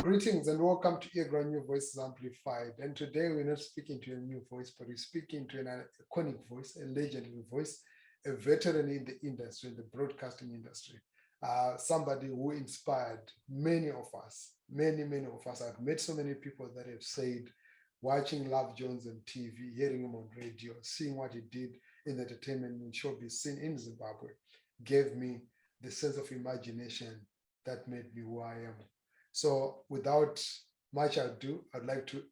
Greetings and welcome to Earground New Voices Amplified. And today we're not speaking to a new voice, but we're speaking to an iconic voice, a legendary voice, a veteran in the industry, in the broadcasting industry. Somebody who inspired many of us, many of us. I've met so many people that have said, watching Love Jones on TV, hearing him on radio, seeing what he did in the entertainment and showbiz scene in Zimbabwe, gave me the sense of imagination that made me who I am. So without much ado, I'd like to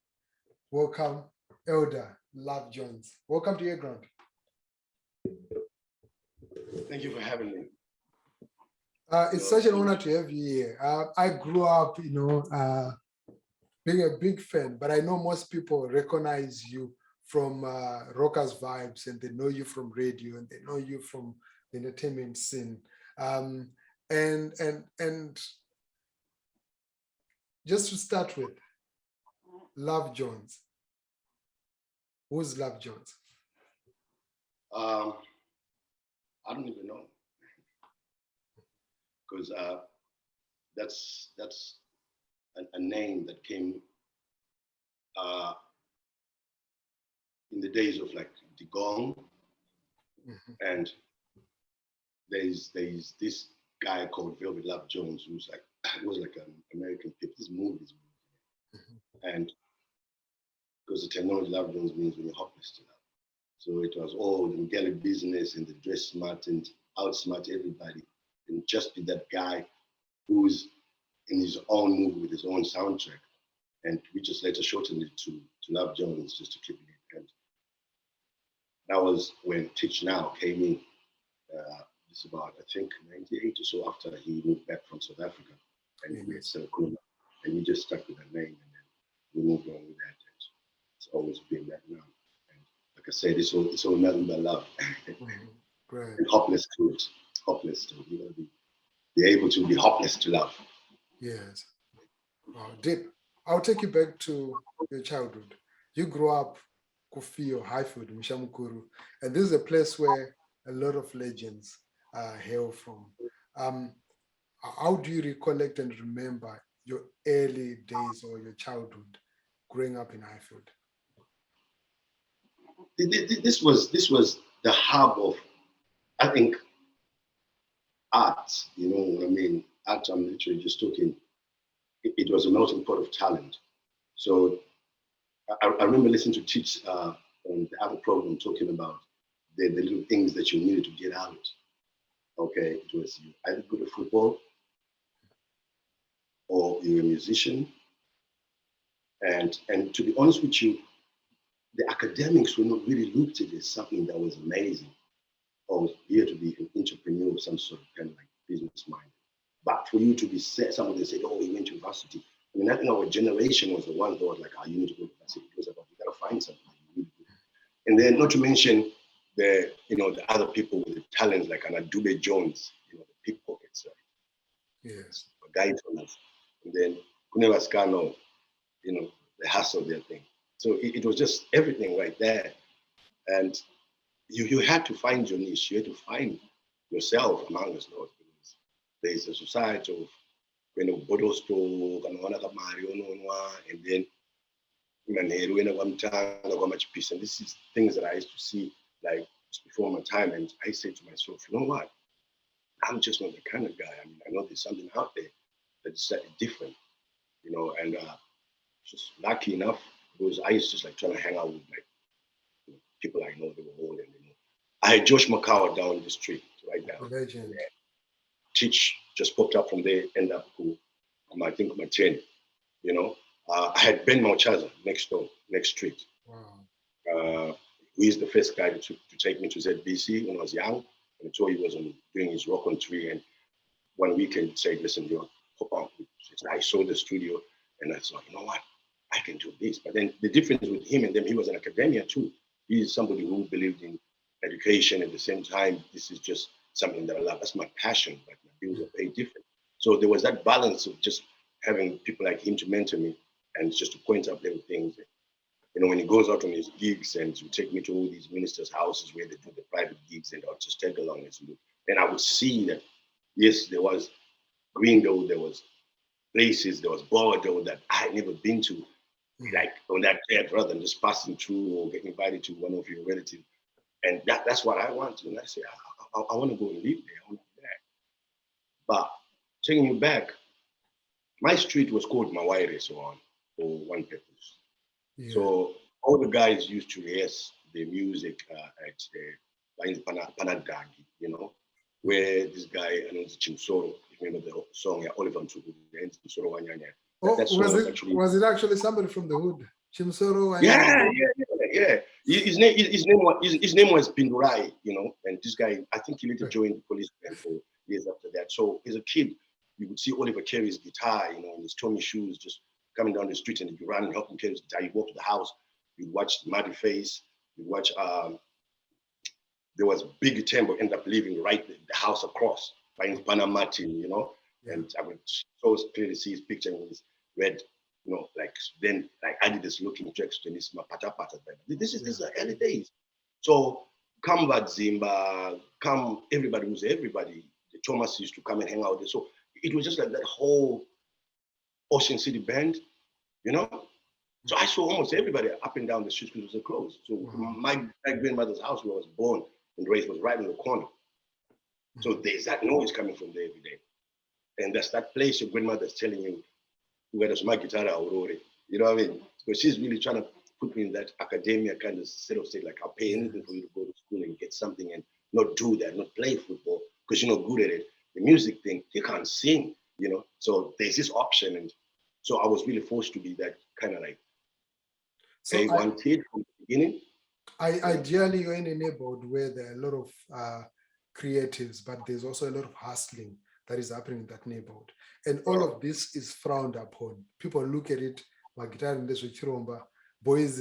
welcome Elder Love Jones. Welcome to Earground. Thank you for having me. It's such an honor to have you here. I grew up, being a big fan, but I know most people recognize you from Rockers Vibes, and they know you from radio, and they know you from the entertainment scene. And just to start with, Love Jones. Who's Love Jones? I don't even know, because that's a name that came in the days of like the gong, and there's this guy called Velvet Love Jones who's like was like an American 50s movies, and because the terminology Love Jones means when you're hopeless to love. So it was all the galley business and the dress smart and outsmart everybody, and just be that guy who's in his own movie with his own soundtrack. And we just later shortened it to Love Jones just to keep it. And that was when Teach Now came in. It's about, I think, 98 or so after he moved back from South Africa. And he made Serakuna. And we just stuck with that name, and then we moved on with that. And it's always been that now. And like I said, it's all nothing but love. Great. And hopeless to it. Hopeless to, be able to be hopeless to love. Yes. Wow, deep. I'll take you back to your childhood. You grew up Kufio, Highfield, Mishamukuru, and this is a place where a lot of legends hail from. How do you recollect and remember your early days or your childhood growing up in Highfield? This was the hub of, I think, art. You know what I mean? Art, I'm literally just talking. It was a melting pot of talent. So I remember listening to Teach on the other program talking about the little things that you needed to get out. Okay, it was you either good at football or you're a musician. And to be honest with you, the academics were not really looked at as something that was amazing or here to be an entrepreneur of some sort of kind of like business mind. But for you to be someone that said, oh, he went to university. I mean, I think our generation was the one that was like, you need to go to university. It was about, you gotta find something. And then not to mention the other people with the talents like an Adube Jones, the pickpockets, right? Yes. Guy Thomas. And then Kunevaskano, the hustle their thing. So it was just everything right there. And you had to find your niche. You had to find yourself among us, Lord. Because there's a society of bottle store, and then and this is things that I used to see like just before my time. And I say to myself, you know what? I'm just not the kind of guy. I mean, I know there's something out there that's slightly different, and just lucky enough because I used to just like trying to hang out with like people I know, they were old, and I had Josh Makawa down the street right now. Legend. Teach just popped up from there, end up I think my 10, I had Ben Malchaza next door, next street. Wow. He's the first guy to take me to ZBC when I was young. And so he was doing his rock on tree, and one weekend said, listen, you're pop out with I saw the studio and I thought, you know what, I can do this. But then the difference with him and them, he was an academia too. He's somebody who believed in education at the same time. This is just something that I love. That's my passion, but my bills are paid different. So there was that balance of just having people like him to mentor me and just to point out little things. You know, when he goes out on his gigs and he take me to all these ministers' houses where they do the private gigs, and I'll just tag along as well. And I would see that, yes, there was Greenville, there was places, there was Bordeaux that I had never been to, like on that jet, rather than just passing through or getting invited to one of your relatives. And that's what I want to. And I say, I want to go and live there. I want to do that. But taking you back, my street was called Mawaire, so on, for one purpose. Yeah. So all the guys used to rehearse the music at Panagagi, you know, where this guy, I know it's Chimsoro, remember the song, Oliver Mtuku, Chimsoro Wanyanya. Oh, was it actually somebody from the hood? Chimsoro Wanyanya? Yeah. His name was Pindurai, you know, and this guy, I think he later joined the police for years after that. So as a kid, you would see Oliver carry his guitar, you know, in his Tommy shoes, just coming down the street, and you run and help him carry his guitar. You walk to the house, you watch Muddy Face, you watch, there was Big Tembo ended up living right the house across, by Panamatin, you know, and I would so clearly see his picture with his red, you know, like then like Adidas looking tracks to this pata. This is the early days. So come Zimba, come everybody who's everybody. The Thomas used to come and hang out there. So it was just like that whole Ocean City band, you know. So I saw almost everybody up and down the street because it was closed. So my grandmother's house where I was born and raised was right in the corner. So there's that noise coming from there every day. And that's that place your grandmother's telling you, where there's my guitar, Aurora. You know what I mean? Because she's really trying to put me in that academia kind of set of state, like I'll pay anything for you to go to school and get something and not do that, not play football, because you're not good at it. The music thing, you can't sing, you know? So there's this option. And so I was really forced to be that kind of like, one kid from the beginning. Ideally, you're in a neighborhood where there are a lot of creatives, but there's also a lot of hustling that is happening in that neighborhood. And all of this is frowned upon. People look at it, guitar in this chiromba, boys,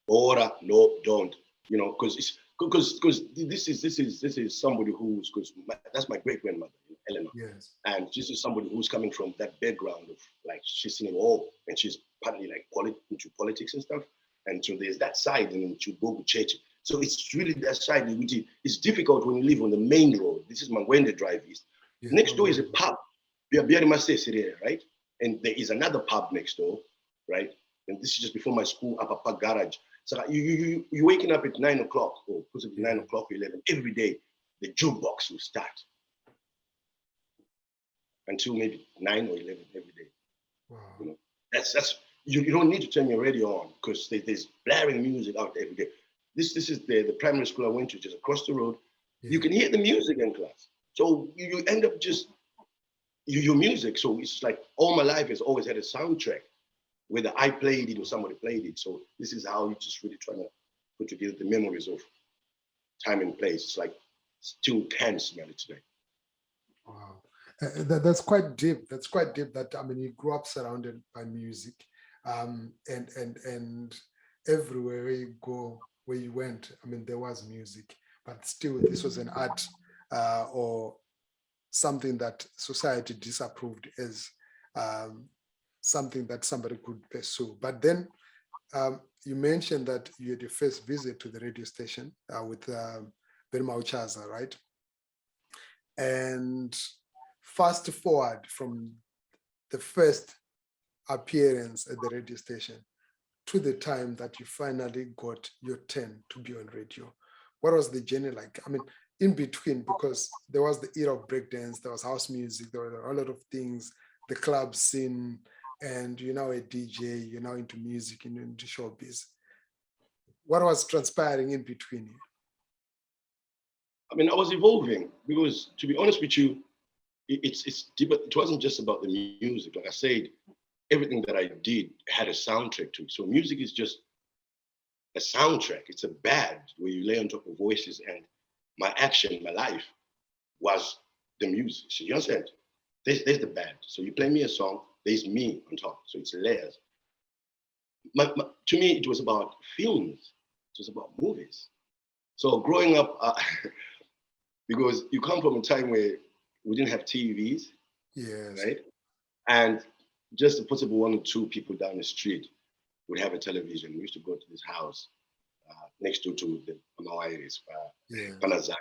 Ora, no, don't. You know, because this is somebody who's, that's my great grandmother, Eleanor. Yes. And this is somebody who's coming from that background of like she's singing all, and she's partly like into politics and stuff. And so there's that side, and then you go to church. So it's really that side. It's difficult when you live on the main road. This is Mangwende Drive East. Yeah, next door is a pub, right? And there is another pub next door, right? And this is just before my school, Upper Park Garage. So you're waking up at 9 o'clock or possibly 9 o'clock or 11 every day. The jukebox will start until maybe 9 or 11 every day. Wow. You know, that's you don't need to turn your radio on because there's blaring music out every day. This is the primary school I went to, just across the road. Yeah. You can hear the music in class. So you end up just your music. So it's like all my life has always had a soundtrack, whether I played it or somebody played it. So this is how you just really trying to put together the memories of time and place. It's like still can smell it today. Wow. That's quite deep. That's quite deep. That, I mean, you grew up surrounded by music, and everywhere you go, where you went, I mean, there was music, but still, this was an art or something that society disapproved as something that somebody could pursue. But then you mentioned that you had your first visit to the radio station with Ben Mauchaza, right? And fast forward from the first appearance at the radio station to the time that you finally got your turn to be on radio. What was the journey like? I mean, in between, because there was the era of breakdance, there was house music, there were a lot of things, the club scene, and you're now a DJ, you're now into music, you're into showbiz. What was transpiring in between you? I mean, I was evolving because, to be honest with you, it's deeper. It wasn't just about the music. Like I said, everything that I did had a soundtrack to it. So music is just a soundtrack. It's a band where you lay on top of voices and my action, my life. was the music. So you understand? There's the band. So you play me a song, there's me on top. So it's layers. To me, it was about films. It was about movies. So growing up, because you come from a time where we didn't have TVs, Yes. right? And just a possible one or two people down the street would have a television. We used to go to this house next to the Amawairis, Panazak.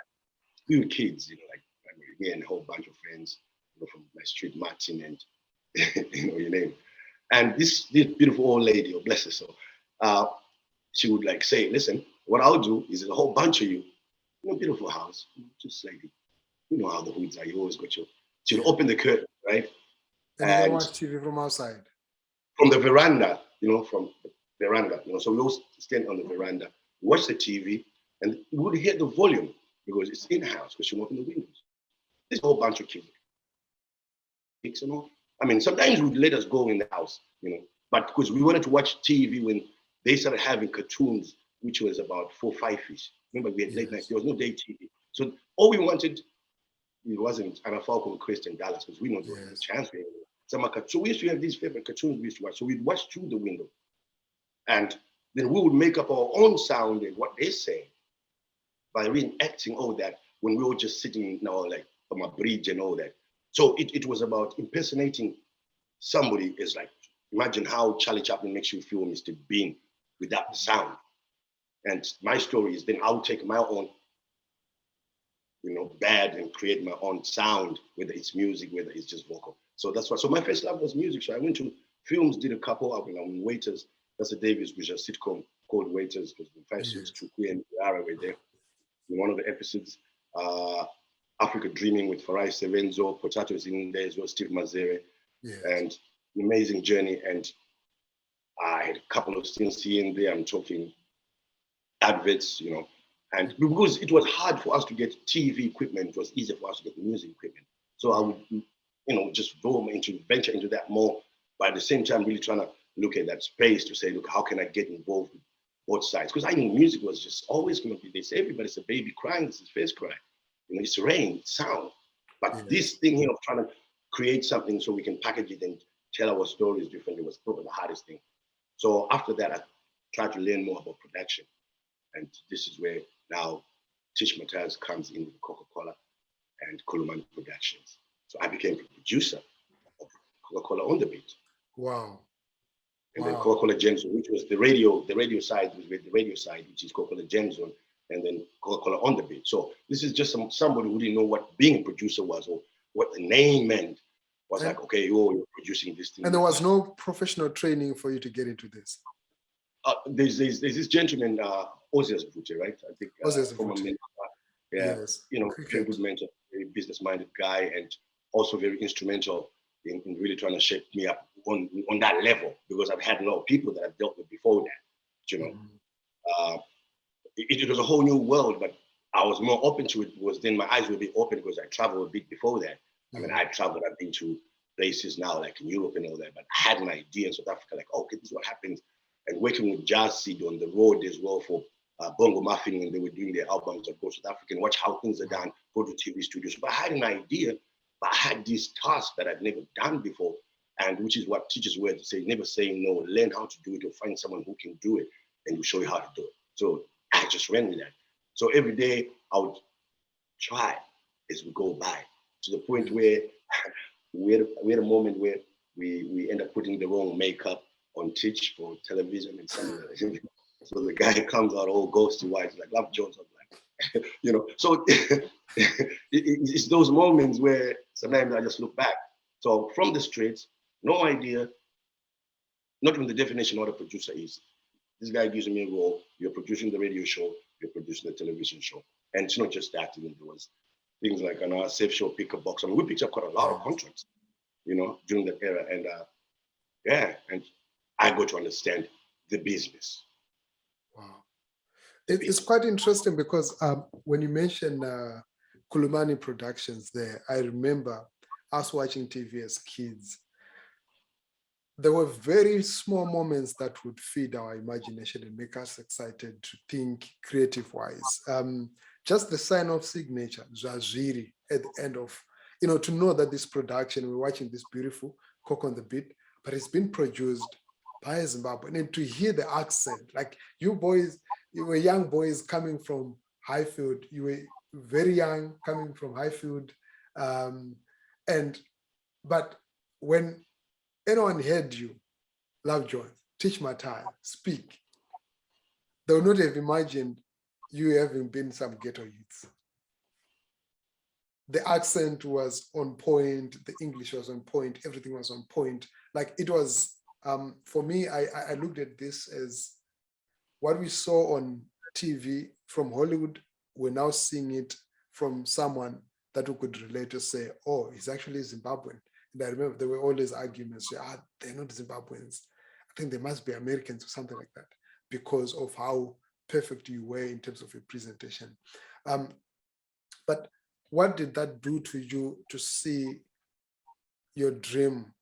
We were kids, like me and a whole bunch of friends, from my street, Martin and your name. And this beautiful old lady, oh bless her soul, she would like say, listen, what I'll do is a whole bunch of you, beautiful house, just like, how the hoods are, you always got your, she'd open the curtain, right? And you can watch TV from outside? From the veranda, from the veranda, so we all stand on the veranda, watch the TV, and we would hear the volume because it's in-house, because she opened the windows. There's a whole bunch of kids. And all. I mean, sometimes we'd let us go in the house, but because we wanted to watch TV when they started having cartoons, which was about 4 or 5 fish. Remember, we had late nights. There was no day TV. So all we wanted, it wasn't Anna Falcon, Christian Dallas, because we know there was a chance. So we used to have these favorite cartoons we used to watch. So we'd watch through the window. And then we would make up our own sound and what they say by reenacting all that when we were just sitting like on a bridge and all that. So it was about impersonating somebody. Is like, imagine how Charlie Chaplin makes you feel Mr. Bean without the sound. And my story is then I'll take my own, bad and create my own sound, whether it's music, whether it's just vocal. So that's why. So my first love was music. So I went to films, did a couple of Waiters. That's a Davis, which is a sitcom called Waiters, because the 5 suits to Queen Yara were there. In one of the episodes, Africa Dreaming with Farai Sevenzo, Potato is in there as well, Steve Mazere, and an amazing journey. And I had a couple of scenes here and there. I'm talking adverts, and because it was hard for us to get TV equipment, it was easier for us to get music equipment. So I would, just venture into that more, but at the same time, really trying to look at that space to say, look, how can I get involved with both sides? Because I knew music was just always going to be this. Everybody's a baby crying, it's his first cry. It's rain, it's sound. But this thing here of trying to create something so we can package it and tell our stories differently was probably the hardest thing. So after that, I tried to learn more about production. And this is where now Tish Matthias comes in with Coca-Cola and Kulumani Productions. So I became the producer of Coca-Cola on the Beat. Wow. And then Coca-Cola Gem Zone, which was the radio side, was with the radio side, which is Coca-Cola Gem Zone, and then Coca-Cola on the Beat. So this is just somebody who didn't know what being a producer was or what the name meant. Was like, okay, you're producing this thing. And there was no professional training for you to get into this? There's this gentleman, Ozias Vute, right? I think former mentor. Very good mentor, very business-minded guy, and also very instrumental in really trying to shape me up on that level, because I've had a lot of people that I've dealt with before that, it was a whole new world, but I was more open to it because then my eyes would be open because I traveled a bit before that. I mean, I've been to places now like in Europe and all that, but I had an idea in South Africa, like, okay, this is what happens. And working with Jazz Seed on the road as well for Bongo Muffin when they were doing their albums, I'd go to South Africa and watch how things are done, go to TV studios. But I had an idea, but I had this task that I'd never done before, and which is what teachers were to say, never say no, learn how to do it or find someone who can do it and will show you how to do it. So I just ran with that. So every day I would try as we go by, to the point where we had a moment where we end up putting the wrong makeup on Teach for television and something like that. So the guy comes out all ghosty white, like Love Jones. I'm like, so it's those moments where sometimes I just look back. So from the streets, no idea, not even the definition of what a producer is. This guy gives me a role, you're producing the radio show, you're producing the television show. And it's not just that, there was things like on our Safe Show Pick a Box. I mean, we picked up quite a lot of contracts, during that era. And and I got to understand the business. Wow. It's quite interesting because when you mentioned Kulumani Productions there, I remember us watching TV as kids. There were very small moments that would feed our imagination and make us excited to think creative-wise. just the sign-off signature, Zwazwiri, at the end of, to know that this production, we're watching this beautiful Cock on the Beat, but it's been produced by Zimbabwe. And to hear the accent, like you boys, you were young boys coming from Highfield, you were very young coming from Highfield. But when anyone heard you, Love Jones, Teach my time, speak, they would not have imagined you having been some ghetto youths. The accent was on point, the English was on point, everything was on point. Like it was, for me, I looked at this as what we saw on TV from Hollywood, we're now seeing it from someone that we could relate to, say, oh, he's actually Zimbabwean. And I remember there were always arguments, they're not Zimbabweans. I think they must be Americans or something like that, because of how perfect you were in terms of your presentation. But what did that do to you to see your dream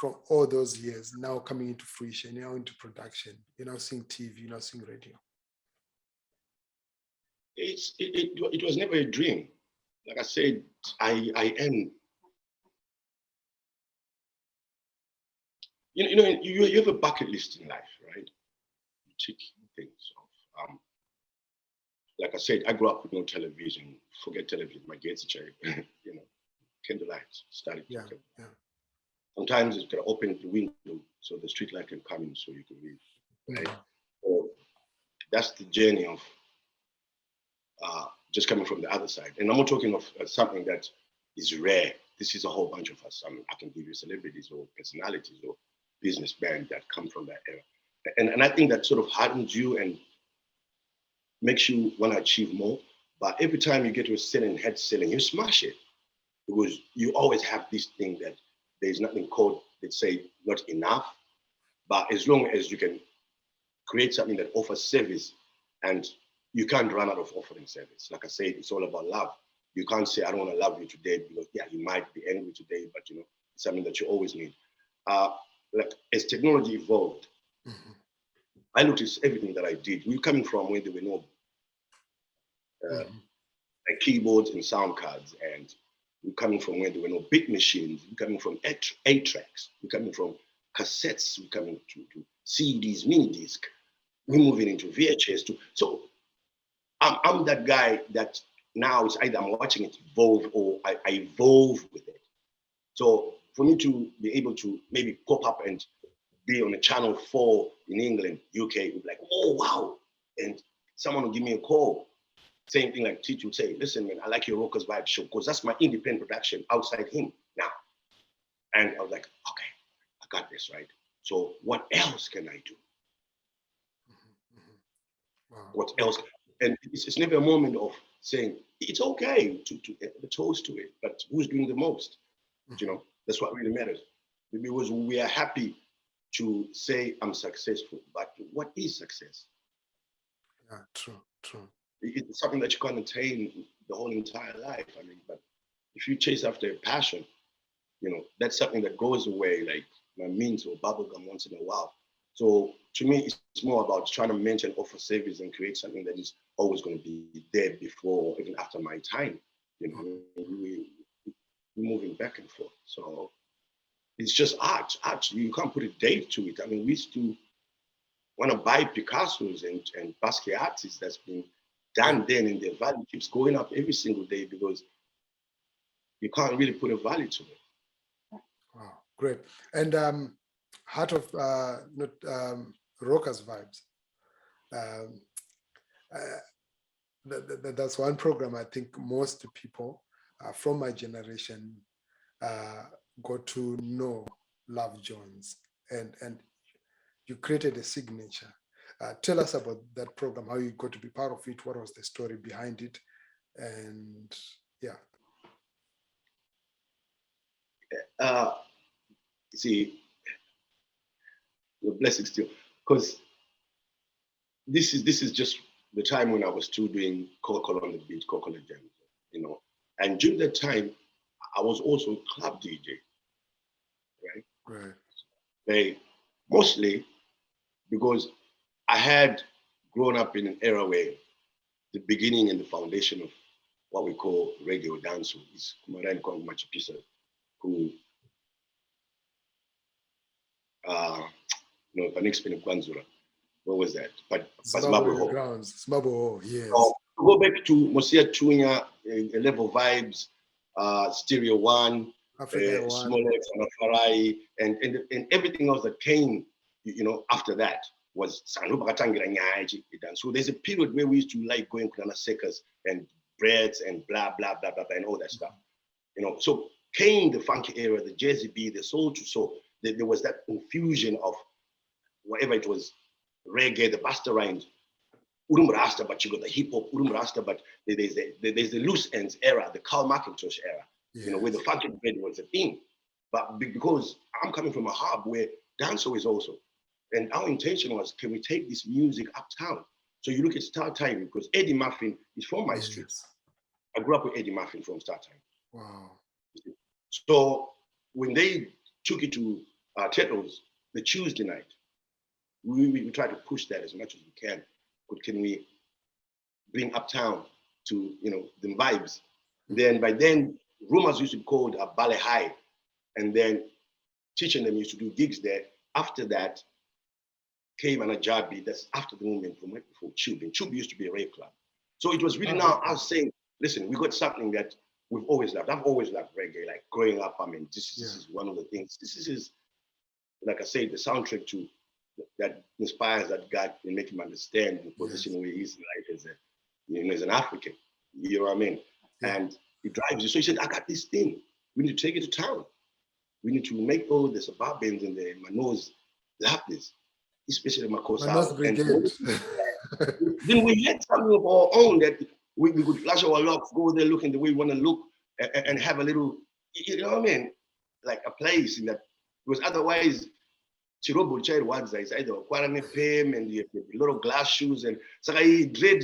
from all those years now coming into fruition, now into production, you're now seeing TV, you're now seeing radio? It was never a dream. Like I said, I am. You have a bucket list in life, right? You tick things off. Like I said, I grew up with no television. Forget television. My gates chair, candlelight started. Yeah. Sometimes you can open the window so the street light can come in so you can read. Right? Mm-hmm. So that's the journey of just coming from the other side. And I'm not talking of something that is rare. This is a whole bunch of us. I can give you celebrities or personalities or businessmen that come from that era. And I think that sort of hardens you and makes you want to achieve more. But every time you get to a certain head ceiling, you smash it. Because you always have this thing that there's nothing called, let's say, not enough. But as long as you can create something that offers service, and you can't run out of offering service. Like I said, it's all about love. You can't say, I don't want to love you today, because you might be angry today, but it's something that you always need. Like as technology evolved, mm-hmm. I noticed everything that I did. We're coming from where there were no like keyboards and sound cards, and we're coming from where there were no big machines. We're coming from 8 tracks. We're coming from cassettes. We're coming to CDs, mini disc. We're moving into VHS too. So I'm that guy that now it's either I'm watching it evolve or I evolve with it. So for me to be able to maybe pop up and be on a channel 4 in England, UK, would be like, oh, wow. And someone will give me a call. Same thing like Tito would say, listen, man, I like your Rockers Vibe show, because that's my independent production outside him now. And I was like, okay, I got this, right? So what else can I do? Wow. What else? And it's never a moment of saying, it's okay to toast to it, but who's doing the most? That's what really matters. Because we are happy to say I'm successful, but what is success? Yeah, true. It's something that you can't attain the whole entire life. I mean, but if you chase after a passion, that's something that goes away, like my mint or bubblegum once in a while. So to me, it's more about trying to maintain, offer service, and create something that is always going to be there before, even after my time. We're moving back and forth. So it's just art. You can't put a date to it. I mean, we used to want to buy Picassos and Basquiat's that's been done then, and their value keeps going up every single day because you can't really put a value to it. Wow, great. And Heart of Rockers Vibes. That's one program I think most people from my generation got to know Love Jones, and you created a signature. Tell us about that program, how you got to be part of it, what was the story behind it, and yeah. See, your blessings still, because this is just the time when I was still doing Coca-Cola on the Beat, Coca-Cola Jam, and during that time, I was also a club DJ, right? Mostly because I had grown up in an era where the beginning and the foundation of what we call reggae or dancehall. Is Kumarani Kwangu Machipisa, who, no, Panexpen Kwanzura. What was that? But Zimbabwe Hall. Grounds, Zimbabwe Hall, yes. So, go back to Mosia Chunya, Level Vibes, Stereo One, Smolex, and Farai, and everything else that came, after that was so there's a period where we used to like going to Sekas and breads and blah blah blah blah and all that stuff. So came the funky era, the jazzy beat, the soul to soul. There was that infusion of whatever it was, reggae, the Busta Rhymes, Urum Rasta, but you got the hip hop, Urum Rasta, but there's the loose ends era, the Carl McIntosh era, yes. Where the funky bread was a thing. But because I'm coming from a hub where dancehall is also, and our intention was, can we take this music uptown? So you look at Star Time, because Eddie Muffin is from my street. I grew up with Eddie Muffin from Star Time. Wow. So when they took it to Tetros, the Tuesday night, we try to push that as much as we can. But can we bring uptown to, the vibes? Then by then, Rumors used to be called Ballet High. And then teaching them used to do gigs there. After that, came an Ajabi, that's after the movement from before Chub. And Chub used to be a rave club. So it was really now us saying, listen, we got something that we've always loved. I've always loved reggae, like growing up. I mean, this is one of the things. This is, like I said, the soundtrack to that inspires that guy and make him understand the position where he is in life as an African. You know what I mean? Yeah. And it drives you. So he said, I got this thing. We need to take it to town. We need to make all the Suburbans and the Manos love this, especially Makosa. Then we had something of our own that we could flash our locks, go there looking the way we want to look, and have a little, you know what I mean? Like a place in that, because otherwise, Chirobo child was either quarantine pim and you have little glass shoes and so I dread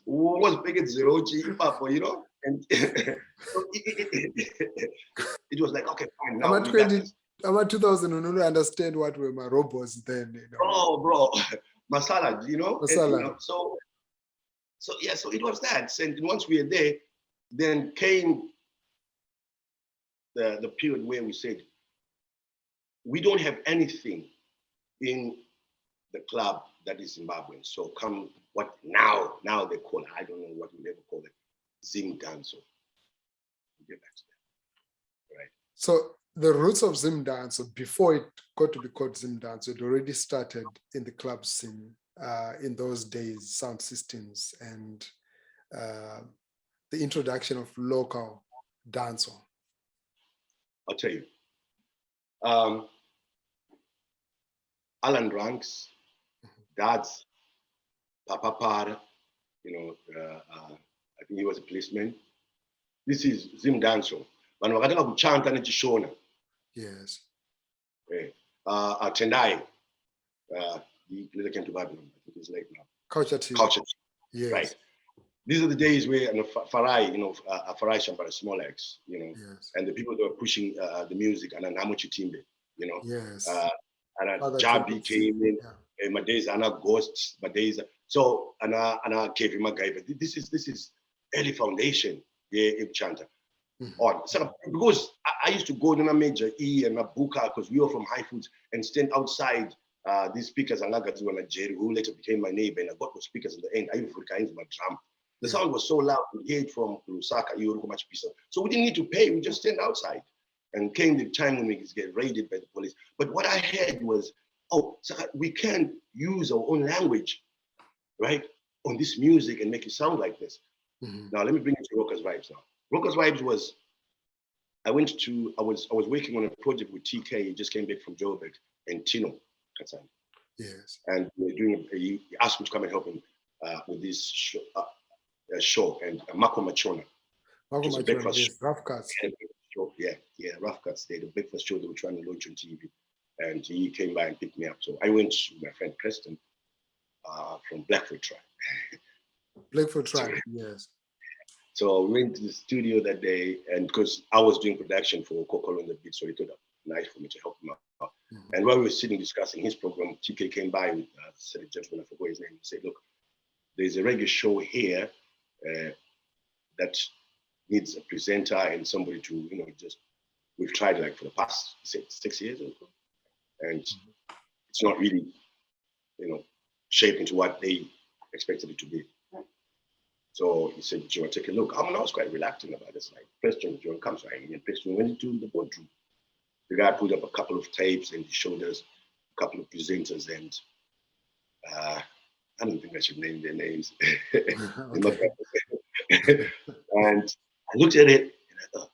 was big at zero papa, and so it was like, okay, fine. Now I'm at 2000 and only understand what were my robots then. Oh, bro, masala, Masala. And, so it was that. And once we were there, then came the period where we said, we don't have anything in the club that is Zimbabwean. So come what now they call it, I don't know what we ever call it, Zim Danso. We'll get back to that. Right. So the roots of Zim Danso, before it got to be called Zim Danso, it already started in the club scene in those days, sound systems and the introduction of local dancehall. I'll tell you. Alan Ranks, Dads, Papa Par, I think he was a policeman. This is Zim Danso. Yes. Tendai, he later came to Babylon. I think he's late now. Culture team. Yes. Right. These are the days where Farai, Farai Shampara Smolex, yes. And the people that were pushing the music and Namuchi Timbe, Yes. And Jabi came in, Madeza, and Ghosts, Madeza. So, and Kevi Magai, but this is early foundation, in Chanta. Mm-hmm. So, because I used to go to Major E and Mabuka because we were from Highfields and stand outside these speakers and Nagatu and Jerry, who later became my neighbor, and I got those speakers in the end. I even into my drum. The sound was so loud, we heard from Lusaka, so we didn't need to pay, we just stand outside. And came the time when we get raided by the police. But what I heard was, so we can use our own language, right, on this music and make it sound like this. Mm-hmm. Now let me bring it to Rockers Vibes now. Rockers Vibes was, I was working on a project with TK, he just came back from Joburg, and Tino Katsani. Yes. And we were doing he asked me to come and help him with this show and Mako Machona. Mako Machona, yes, Rough Cuts. Yeah, Rough Cuts. They had a breakfast show they were trying to launch on TV. And he came by and picked me up. So I went to my friend Preston from Blackfoot Tribe. Blackfoot Tribe, yes. So we went to the studio that day, and because I was doing production for Kokolo on the Beat, so he thought it nice for me to help him out. Mm-hmm. And while we were sitting discussing his program, TK came by with said a gentleman, I forgot his name, he said, look, there's a reggae show here that needs a presenter and somebody to, just, we've tried like for the past 6 years or so, and it's not really, shaped into what they expected it to be. So he said, do you want to take a look? I was quite reluctant about this. Like, Preston, John comes right in, and Preston went into the boardroom. The guy put up a couple of tapes and he showed us a couple of presenters, and I don't think I should name their names. Okay. And I looked at it and I thought,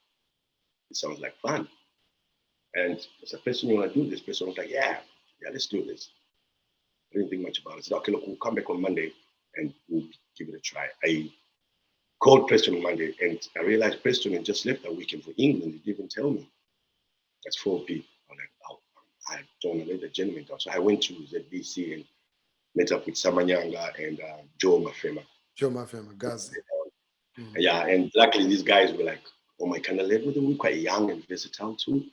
it sounds like fun. And I said, Preston, you want to do this? Preston was like, yeah, let's do this. I didn't think much about it. I said, okay, look, we'll come back on Monday and we'll give it a try. I called Preston on Monday and I realized Preston had just left that weekend for England. He didn't even tell me. That's 4 people. I'm like, oh, I don't want to let the gentleman down. So I went to ZBC and met up with Samanyanga and Joe Mafema. Joe Mafema, Gazi. Yeah, and luckily these guys were like, oh my kind of level, they were quite young and versatile too.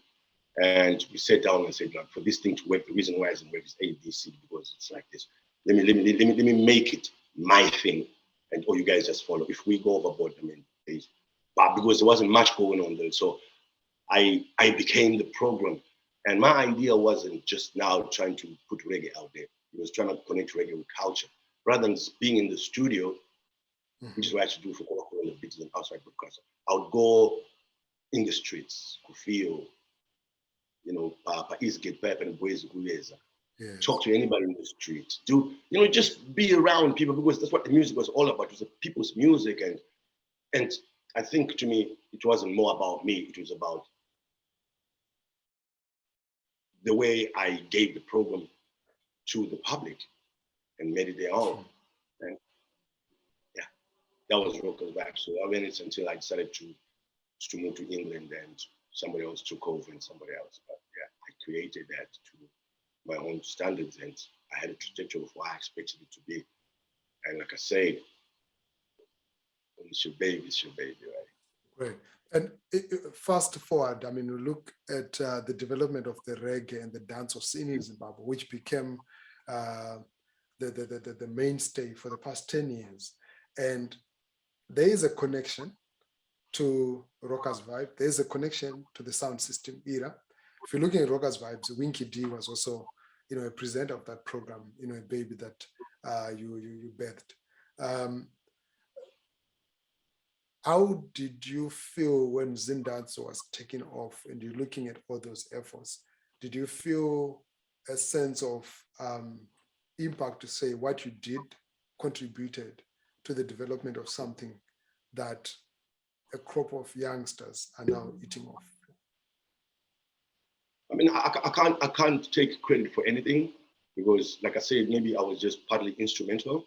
And we sat down and said, like, for this thing to work, the reason why it doesn't work is ABC, because it's like this. Let me make it my thing, and all you guys just follow. If we go overboard, please. But because there wasn't much going on there, so I became the program. And my idea wasn't just now trying to put reggae out there. It was trying to connect reggae with culture. Rather than being in the studio, which is what I should do for Coca-Cola and the Beatles and outside broadcaster, I would go in the streets, Kufio, Papa Isgate, Pep and Boys Guleza. Talk to anybody in the street. Just be around people, because that's what the music was all about. It was people's music, and I think to me it wasn't more about me. It was about the way I gave the program to the public and made it their own. And yeah, that was Rockers back. So I went until I decided to move to England, and somebody else took over and somebody else. But yeah, I created that to my own standards, and I had a trajectory of what I expected it to be. And like I said, when it's your baby, right? Great. And fast forward, we look at the development of the reggae and the dancehall scene in Zimbabwe, which became the mainstay for the past 10 years. And there is a connection to Rockers Vibe. There is a connection to the sound system era. If you're looking at Rockers Vibes, Winky D was also, a presenter of that program, a baby that you birthed. How did you feel when Zindanso was taking off and you're looking at all those efforts? Did you feel a sense of impact to say what you did contributed to the development of something that a crop of youngsters are now eating off? I can't take credit for anything, because, like I said, maybe I was just partly instrumental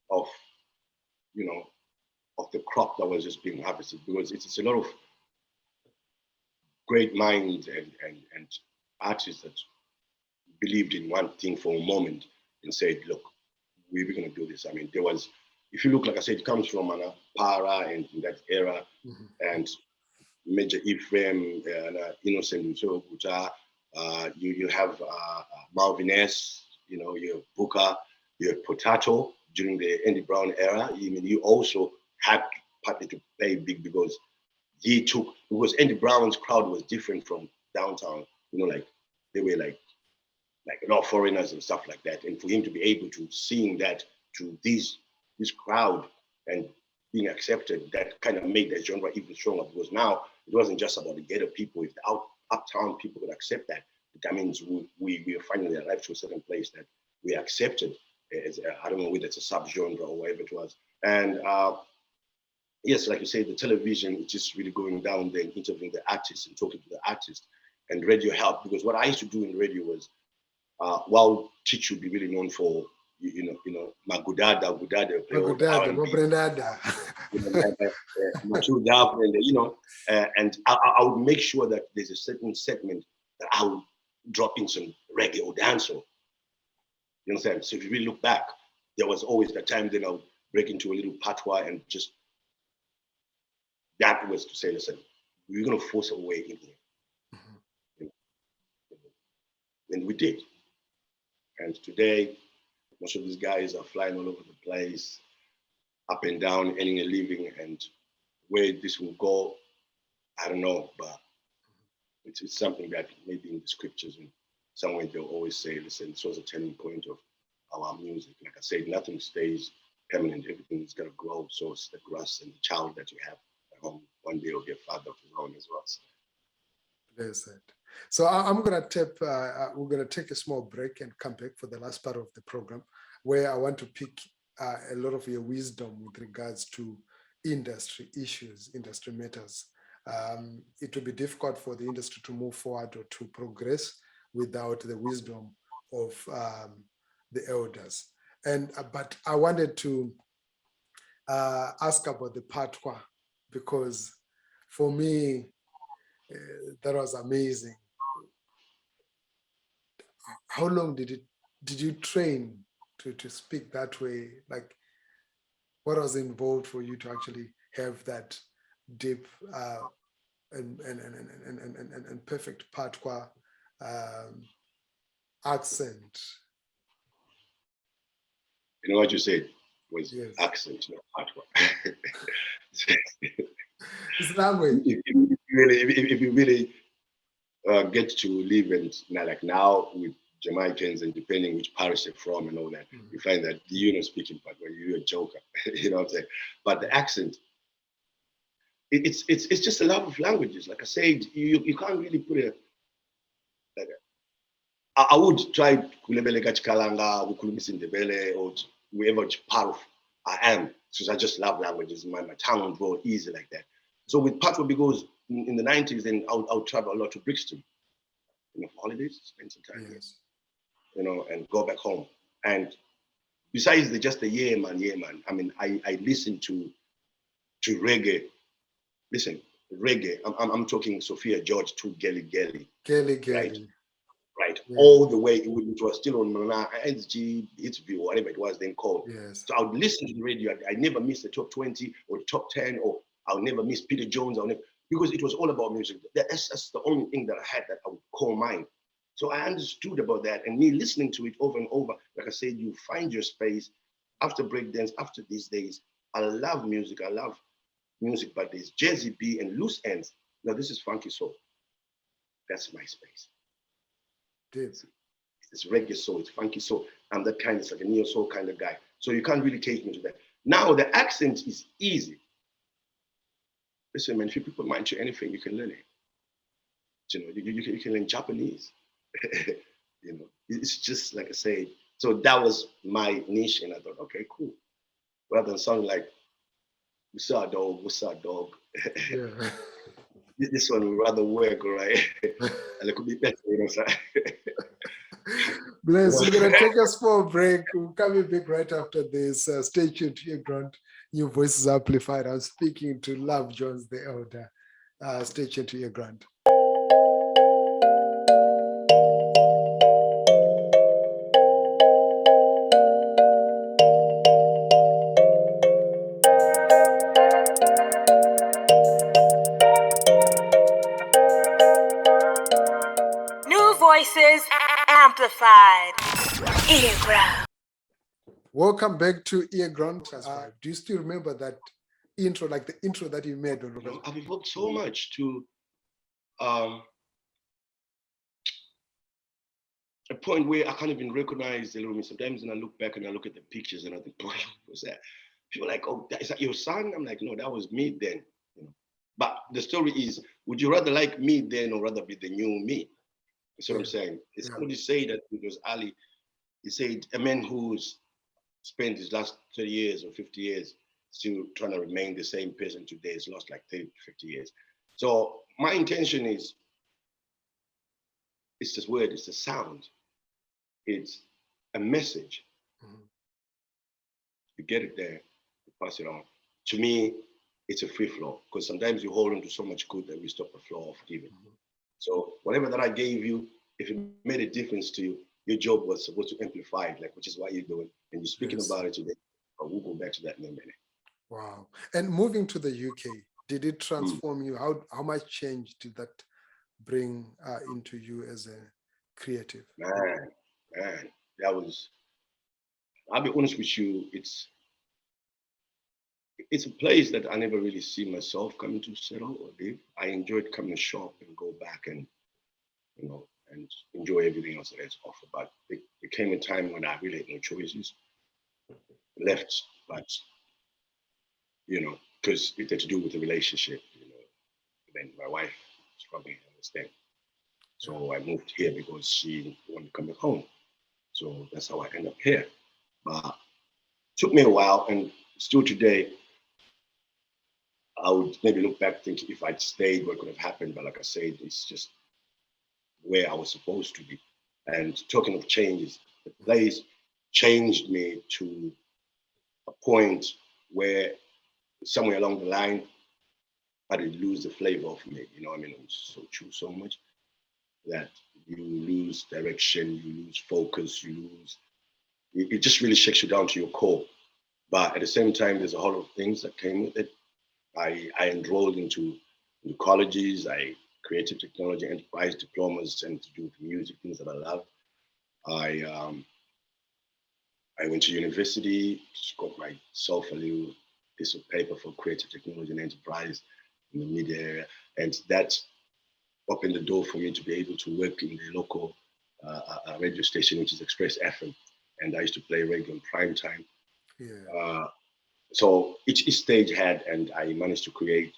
of, of the crop that was just being harvested, because it's a lot of great minds and artists that believed in one thing for a moment and said, look, we're going to do this. There was, if you look, like I said, it comes from Para and in that era, and Major Ephraim, Innocent Ucha, you have Marvin S, you have Booker, you have Potato during the Andy Brown era. You also had partly to play big, because Andy Brown's crowd was different from downtown, like they were like a lot of foreigners and stuff like that. And for him to be able to sing that to this crowd and being accepted, that kind of made that genre even stronger, because now it wasn't just about the ghetto people. If the uptown people could accept that, that means we are finally arrived to a certain place that we accepted as, I don't know whether it's a sub-genre or whatever it was. And yes, like you say, the television is just really going down there and interviewing the artists and talking to the artists, and radio helped, because what I used to do in radio was, while Chichu would be really known for, Magudada, and I would make sure that there's a certain segment that I would drop in some reggae or dancehall. You understand? So if you really look back, there was always that time then I would break into a little patois, and just that was to say, listen, we're going to force our way in here. And we did. And today, Most of these guys are flying all over the place, up and down, earning a living, and where this will go, I don't know, but it's something that maybe in the scriptures and somewhere they'll always say, listen, this was a turning point of our music. Like I said, nothing stays permanent. Everything is going to grow. So it's the grass and the child that you have at home. One day will be a father of his own as well. So. There's it. So I'm going to tap, we're going to take a small break and come back for the last part of the program, where I want to pick a lot of your wisdom with regards to industry issues, industry matters. It will be difficult for the industry to move forward or to progress without the wisdom of the elders. And but I wanted to ask about the patois, because for me, that was amazing. How long did you train to speak that way? Like, what was involved for you to actually have that deep and perfect patois accent? You know what you said was Yes. accent, not patois. It's language. If you really get to live and now with Jamaicans and depending which parish they're from and all that, you find that you're not speaking patois, you're a joker. You know what I'm saying? But the accent, it's just a love of languages. Like I said, you can't really put it like I would try kulebeleka Chikalanga, Ukulumisi Ndebele, or wherever part of I am, because I just love languages. My tongue would roll easy like that. So with patois, because in the 90s, then I would travel a lot to Brixton, for holidays, spend some time there, and go back home. And besides just the yeah man, I mean, I listen to reggae. Listen, reggae. I'm talking Sophia George to Gelly, right? Yeah. All the way, it was still on Mana, SG, Hitsview, whatever it was then called. Yes. So I would listen to the radio. I never missed the top 20 or the top 10, or I'll never miss Peter Jones. Because it was all about music. That's the only thing that I had that I would call mine. So I understood about that, and me listening to it over and over. Like I said, you find your space after breakdance, after these days. I love music, but there's Jazzy B and loose ends. Now this is funky soul. That's my space. It's reggae soul, it's funky soul. I'm that kind, it's like a neo soul kind of guy. So you can't really take me to that. Now the accent is easy. Listen, man, if you people mind you anything, you can learn it. You can learn Japanese. It's just like I say. So that was my niche, and I thought, okay, cool. Rather than sounding like, what's up, dog? Yeah. This one would rather work, right? And it could be better, Bless, we're going to take a small break. We'll come back right after this. Stay tuned to Earground New Voices Amplified. I'm speaking to Love Jones, the elder. Stay tuned to Earground. Voices Amplified. Earground. Welcome back to Earground. Do you still remember that intro, like the intro that you made? I've evolved so much to a point where I can't even recognize the little. Sometimes when I look back and I look at the pictures and I think, what was that? People are like, oh, is that your son? I'm like, no, that was me then. But the story is, would you rather like me then or rather be the new me? That's what I'm saying. Somebody said that it was Ali. He said a man who's spent his last 30 years or 50 years still trying to remain the same person today has lost like 30, 50 years. So my intention is, it's this word, it's the sound. It's a message. You get it there, you pass it on. To me, it's a free flow, because sometimes you hold on to so much good that we stop the flow of giving. So whatever that I gave you, if it made a difference to you, your job was supposed to amplify it, which is why you're doing. And you're speaking about it today. But we'll go back to that in a minute. Wow. And moving to the UK, did it transform you? How much change did that bring into you as a creative? Man, that was I'll be honest with you, it's a place that I never really see myself coming to settle or live. I enjoyed coming to shop and go back and and enjoy everything else that it's offered. But there came a time when I really had no choices, left, but because it had to do with the relationship, then my wife struggling to understand. So I moved here because she wanted to come back home. So that's how I ended up here. But it took me a while, and still today, I would maybe look back thinking if I'd stayed, what could have happened. But like I said, it's just where I was supposed to be. And talking of changes, the place changed me to a point where somewhere along the line, I did lose the flavor of me. You know what I mean? It was so true so much that you lose direction, you lose focus, it just really shakes you down to your core. But at the same time, there's a whole lot of things that came with it. I enrolled into colleges, I creative technology, enterprise diplomas, and to do with music, things that I love. I I went to university, just got myself a little piece of paper for creative technology and enterprise in the media area, and that opened the door for me to be able to work in the local radio station, which is Express FM, and I used to play reggae on prime time. Yeah. So each stage had, and I managed to create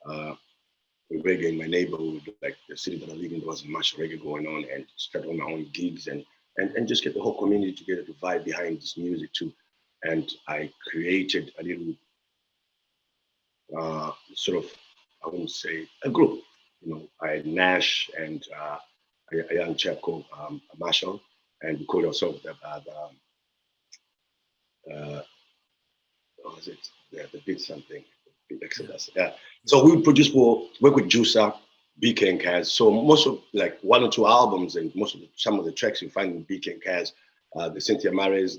uh, reggae in my neighborhood, like the city that I live in. There wasn't much reggae going on, and start on my own gigs and just get the whole community together to vibe behind this music too. And I created a little sort of, I wouldn't say a group. I had Nash and a young chap called Marshall, and we called ourselves uh, what was it? The bit something, bit Exodus. Yeah. So we produced for work with Juicer, BK and Kaz. So most of like one or two albums and some of the tracks you find in BK and Kaz, the Cynthia Mares,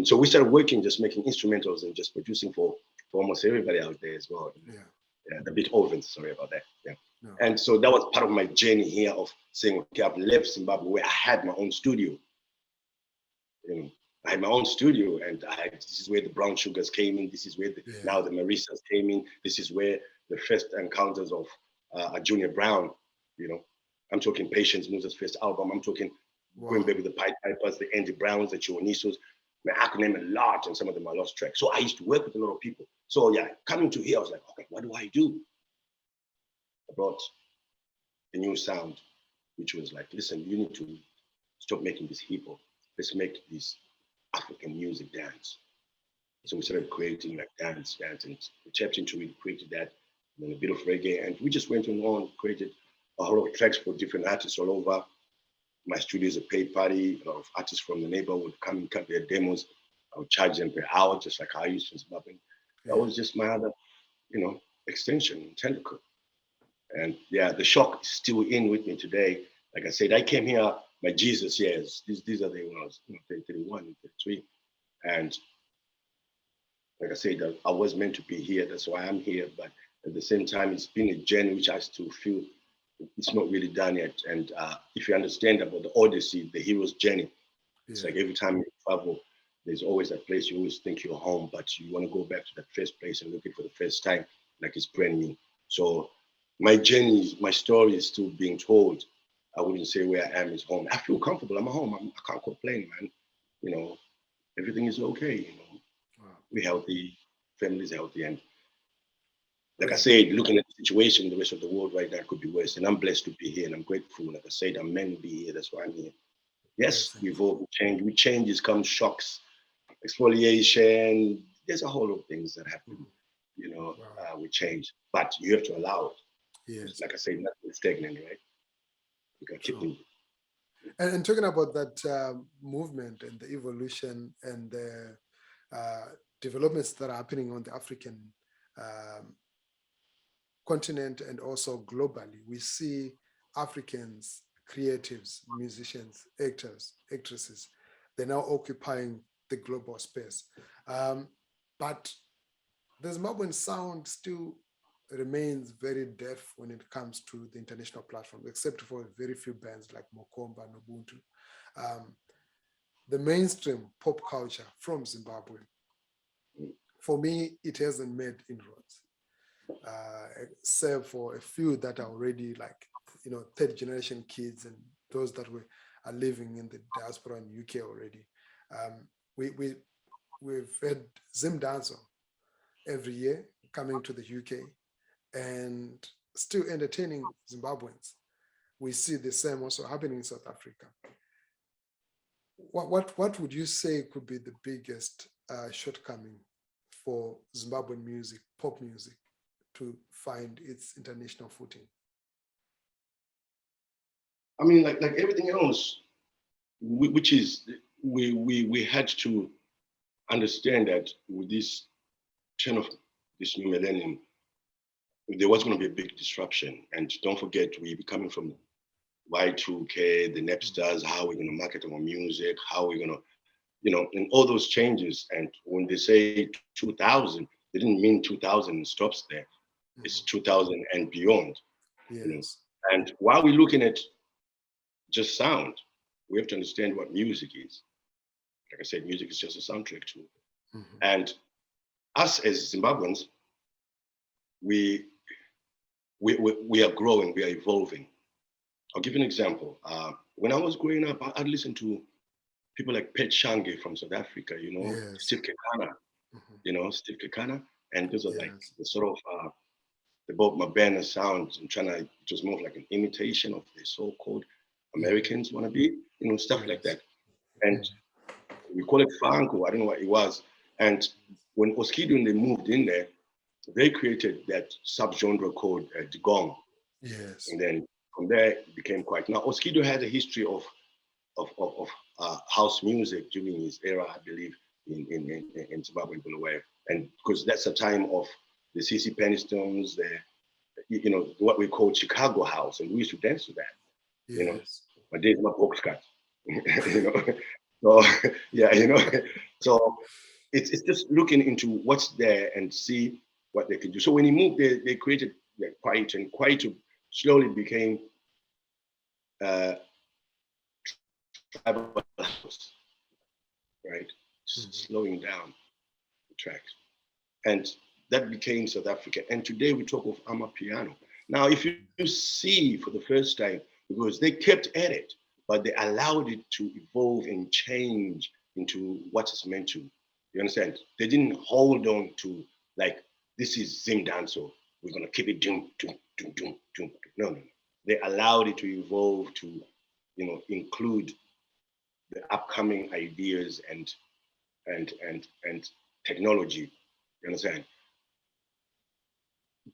so we started working just making instrumentals and just producing for almost everybody out there as well. Yeah. Yeah, the bit ovens, sorry about that. Yeah. No. And so that was part of my journey here of saying, okay, I've left Zimbabwe where I had my own studio. I had my own studio, and this is where the brown sugars came in. This is where now the Marisas came in. This is where the first encounters of a Junior Brown, I'm talking Patience Musa's first album. I'm talking going back with the Pied Pipers, the Andy Browns, the Chiwonisos. I could name a lot, and some of them are lost tracks. So I used to work with a lot of people. So yeah, coming to here, I was like, okay, what do I do? I brought a new sound, which was like, listen, you need to stop making this hip hop. Let's make this African music dance. So we started creating like dance, and we tapped into it, created that, and then a bit of reggae, and we just went on, created a whole lot of tracks for different artists all over. My studio is a paid party. A lot of artists from the neighborhood would come and cut their demos. I would charge them per hour, just like I used to in Zimbabwe. That was just my other, extension, tentacle. And yeah, the shock is still in with me today. Like I said, I came here, my Jesus years. These are the when I was 31, 33. And like I said, I was meant to be here. That's why I'm here. But at the same time, it's been a journey which I still feel it's not really done yet. And if you understand about the Odyssey, the hero's journey, it's like every time you travel, there's always that place you always think you're home, but you want to go back to that first place and look it for the first time, like it's brand new. So my journey, my story is still being told. I wouldn't say where I am is home. I feel comfortable. I'm at home. I can't complain, man. Everything is okay. We're healthy, family's healthy, and like I said, looking at the situation in the rest of the world right now could be worse. And I'm blessed to be here, and I'm grateful. Like I said, I'm meant to be here. That's why I'm here. Yes, we evolve, we change. With changes come shocks, exfoliation. There's a whole lot of things that happen, with change. But you have to allow it. Yes. Like I said, nothing is stagnant, right? You got to keep moving. And talking about that movement and the evolution and the developments that are happening on the African continent and also globally, we see Africans, creatives, musicians, actors, actresses, they're now occupying the global space. But the Zimbabwean sound still remains very deaf when it comes to the international platform, except for very few bands like Mokomba and Ubuntu. the mainstream pop culture from Zimbabwe, for me, it hasn't made inroads, except for a few that are already like, third generation kids and those that are living in the diaspora in UK already. We've had Zim Danso every year coming to the UK and still entertaining Zimbabweans. We see the same also happening in South Africa. What would you say could be the biggest shortcoming for Zimbabwean music, pop music, to find its international footing? I mean, like everything else, which is we had to understand that with this turn of this new millennium, there was going to be a big disruption. And don't forget, we're coming from Y2K, the Napsters, how we're going to market our music, how we're going to, and all those changes. And when they say 2000, they didn't mean 2000 stops there. It's 2000 and beyond. Yes. And while we're looking at just sound, we have to understand what music is. Like I said, music is just a soundtrack too. And us as Zimbabweans, we are growing, we are evolving. I'll give you an example. When I was growing up, I'd listen to people like Pet Shange from South Africa, Yes. Steve Kekana, Steve Kekana, and those are like Yes. the sort of the Bob Mabana sound, and it was more of like an imitation of the so-called Americans want to be, stuff like that. And we call it funk, or I don't know what it was. And when Oskido and they moved in there, they created that subgenre called Digong. Yes. And then from there it became quite. Now Oskido had a history of house music during his era, I believe, in Zimbabwe, Bulawayo. And because that's the time of the CC Penstones, what we call Chicago house, and we used to dance to that. Yes. My days, my box cut. So yeah, so it's just looking into what's there and see what they can do. So when he moved, they created Quiet, and Quiet slowly became tribal house, right? Slowing down the tracks, and that became South Africa. And today we talk of Amapiano. Now, if you see for the first time, because they kept at it, but they allowed it to evolve and change into what it's meant to. You understand? They didn't hold on to like, this is Zim Danso, we're gonna keep it doom, doom, doom, doom, doom. No. They allowed it to evolve to, include the upcoming ideas and technology. You understand?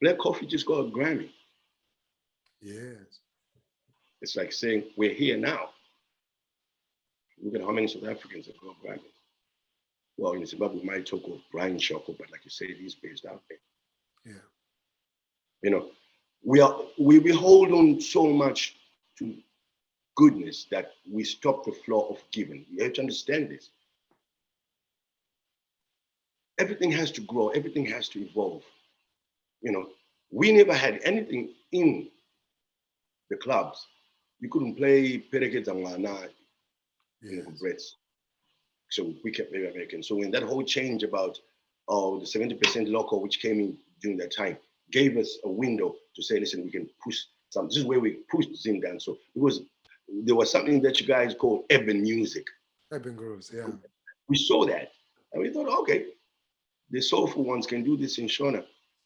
Black Coffee just got a Grammy. Yes. It's like saying we're here now. Look at how many South Africans have got Grammys. Well, in Zimbabwe, we might talk of Brian Shoko, but like you say, he's based out there. Yeah. We hold on so much to goodness that we stop the flow of giving. You have to understand this. Everything has to grow. Everything has to evolve. We never had anything in the clubs. You couldn't play Perekets and Wana Brits. So we kept very American. So when that whole change about the 70% local, which came in during that time, gave us a window to say, listen, we can push some. This is where we pushed Zim down. So because there was something that you guys call urban music. Urban grooves, yeah. We saw that. And we thought, okay, the soulful ones can do this in Shona.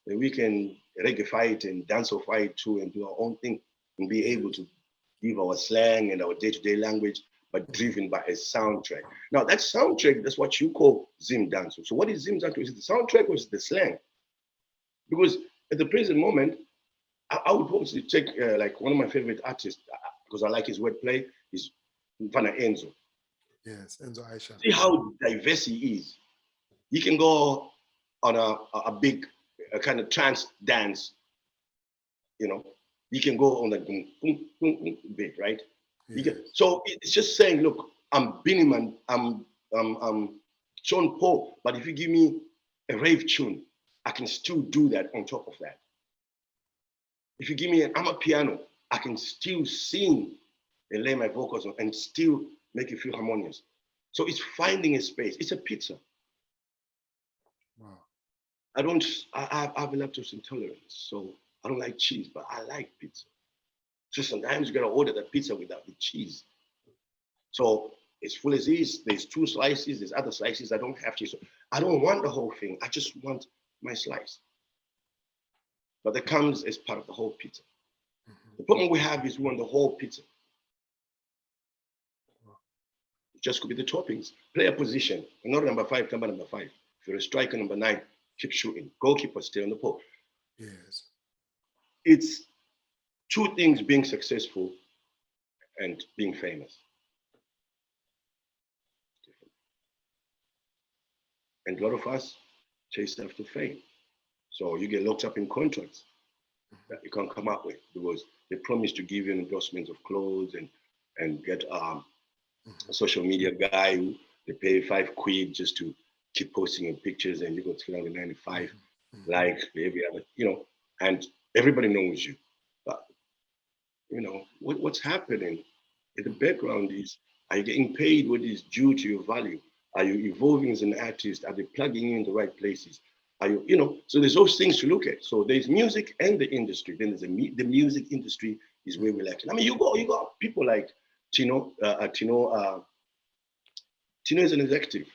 And we can reggae it and dancefy it too and do our own thing and be able to give our slang and our day-to-day language, but driven by a soundtrack. Now that soundtrack, that's what you call Zim Dance. So what is Zim Dance? Is it the soundtrack or is it the slang? Because at the present moment, I would probably take like one of my favorite artists, because I like his wordplay, is Mfana Enzo. Yes, Enzo Aisha. See how diverse he is. He can go on a big kind of trance dance, He can go on the bit, right? Yes. So it's just saying, look, I'm Biniman, I'm Sean Paul, but if you give me a rave tune, I can still do that on top of that. If you give me an Amapiano, I can still sing and lay my vocals on and still make it feel harmonious. So it's finding a space. It's a pizza. Wow. I have a lactose intolerance, so I don't like cheese, but I like pizza. So sometimes you gotta order the pizza without the cheese. So as full as is, there's 2 slices, there's other slices I don't have cheese. So I don't want the whole thing. I just want my slice. But that comes as part of the whole pizza. The problem we have is we want the whole pizza. It just could be the toppings. Player position. You're not number 5, come number 5. If you're a striker, number 9, keep shooting. Goalkeeper, stay on the pole. Yes. It's 2 things: being successful and being famous. And a lot of us chase after fame. So you get locked up in contracts that you can't come up with because they promise to give you endorsements of clothes and get a social media guy who they pay £5 just to keep posting your pictures, and you got 395 likes for every other, and everybody knows you. But what's happening in the background is, are you getting paid what is due to your value? Are you evolving as an artist? Are they plugging you in the right places? Are you, so there's those things to look at. So there's music and the industry. Then there's the music industry is where we like it. I mean, you got people like Tino. Tino is an executive,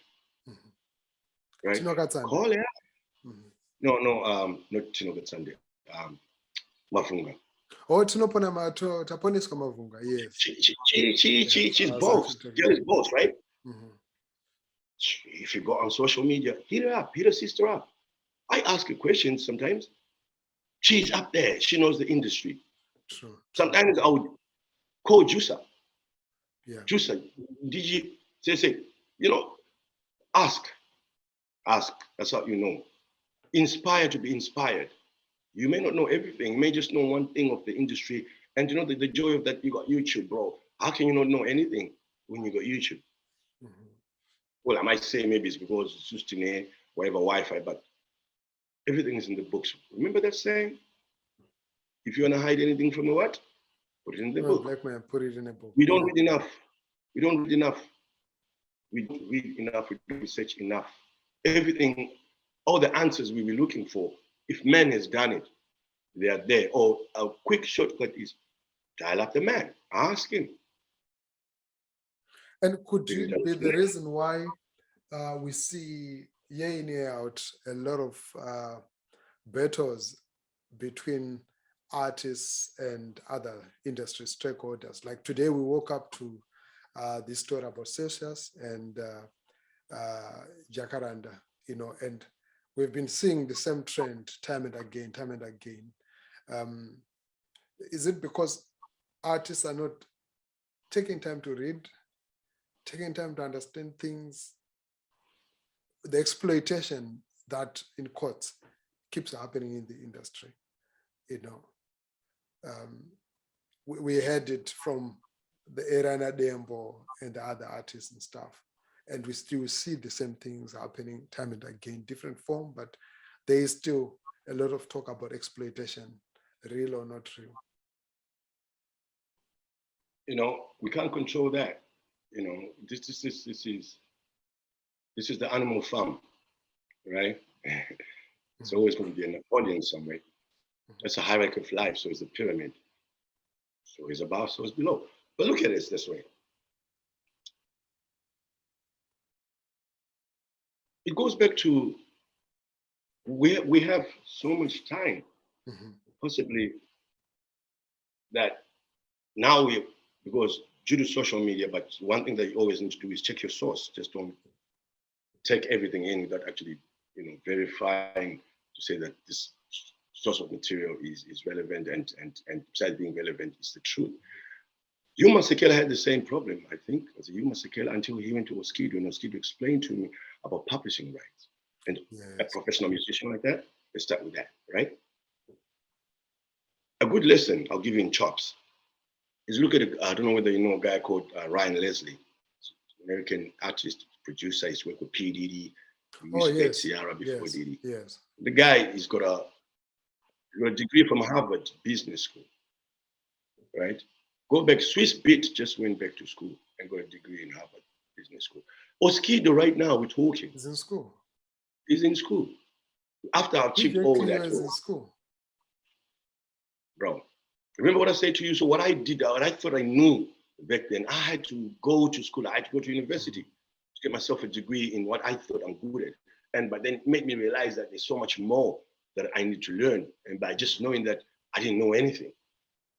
right? Tino Katsande. Call it. No, not Tino Katsande. Mafunga. Oh, Tino Taponis Mavunga, yes. She's both. Girl is both, right? If you go on social media, hit her up, hit her sister up. I ask her questions sometimes. She's up there. She knows the industry. True. Sometimes I would call Jusa. Yeah. Jusa, did you say, ask. That's how you know. Inspire to be inspired. You may not know everything. You may just know one thing of the industry. And the joy of that, you got YouTube, bro. How can you not know anything when you got YouTube? Well, I might say maybe it's because it's just in there, whatever Wi-Fi, but everything is in the books. Remember that saying? If you want to hide anything from the what? Put it in the book. Black man, put it in a book. We don't read enough. We don't read enough. We don't read enough. We don't research enough. Everything, all the answers we were looking for, if man has done it, they are there. Or a quick shortcut is dial up the man, ask him. And could you be the reason why we see year in, year out a lot of battles between artists and other industry stakeholders? Like today, we woke up to this story about Celsius and Jacaranda, and we've been seeing the same trend time and again. Is it because artists are not taking time to read, taking time to understand things? The exploitation that, in quotes, keeps happening in the industry. We heard it from the Erana Dembo and the other artists and stuff, and we still see the same things happening time and again, different form, but there is still a lot of talk about exploitation, real or not real. We can't control that. This is the animal farm, right? It's always going to be an audience somewhere. It's a hierarchy of life, so it's a pyramid. So it's above, so it's below. But look at it this way. It goes back to we have so much time, possibly, that now because due to social media, but one thing that you always need to do is check your source. Just don't take everything in without actually, verifying to say that this source of material is relevant and besides being relevant, is the truth. Yuma Sekela had the same problem, I think, as a Yuma Sekela, until he went to Oskido, and Oskido explained to me about publishing rights. And a professional musician like that, they start with that, right? A good lesson, I'll give you in chops, is look at, I don't know whether you know a guy called Ryan Leslie, American artist, producer. He's worked with P. Diddy, he used to date Ciara before Diddy. Yes. The guy, he's got a degree from Harvard Business School, right? Go back, Swiss Beat just went back to school and got a degree in Harvard Business School. Oskido right now, we're talking, He's in school. is in school. After I achieved all He that, was in school. bro, remember what I said to you? So what I did, what I thought I knew back then, I had to go to school. I had to go to university to get myself a degree in what I thought I'm good at. But then it made me realize that there's so much more that I need to learn. And by just knowing that I didn't know anything.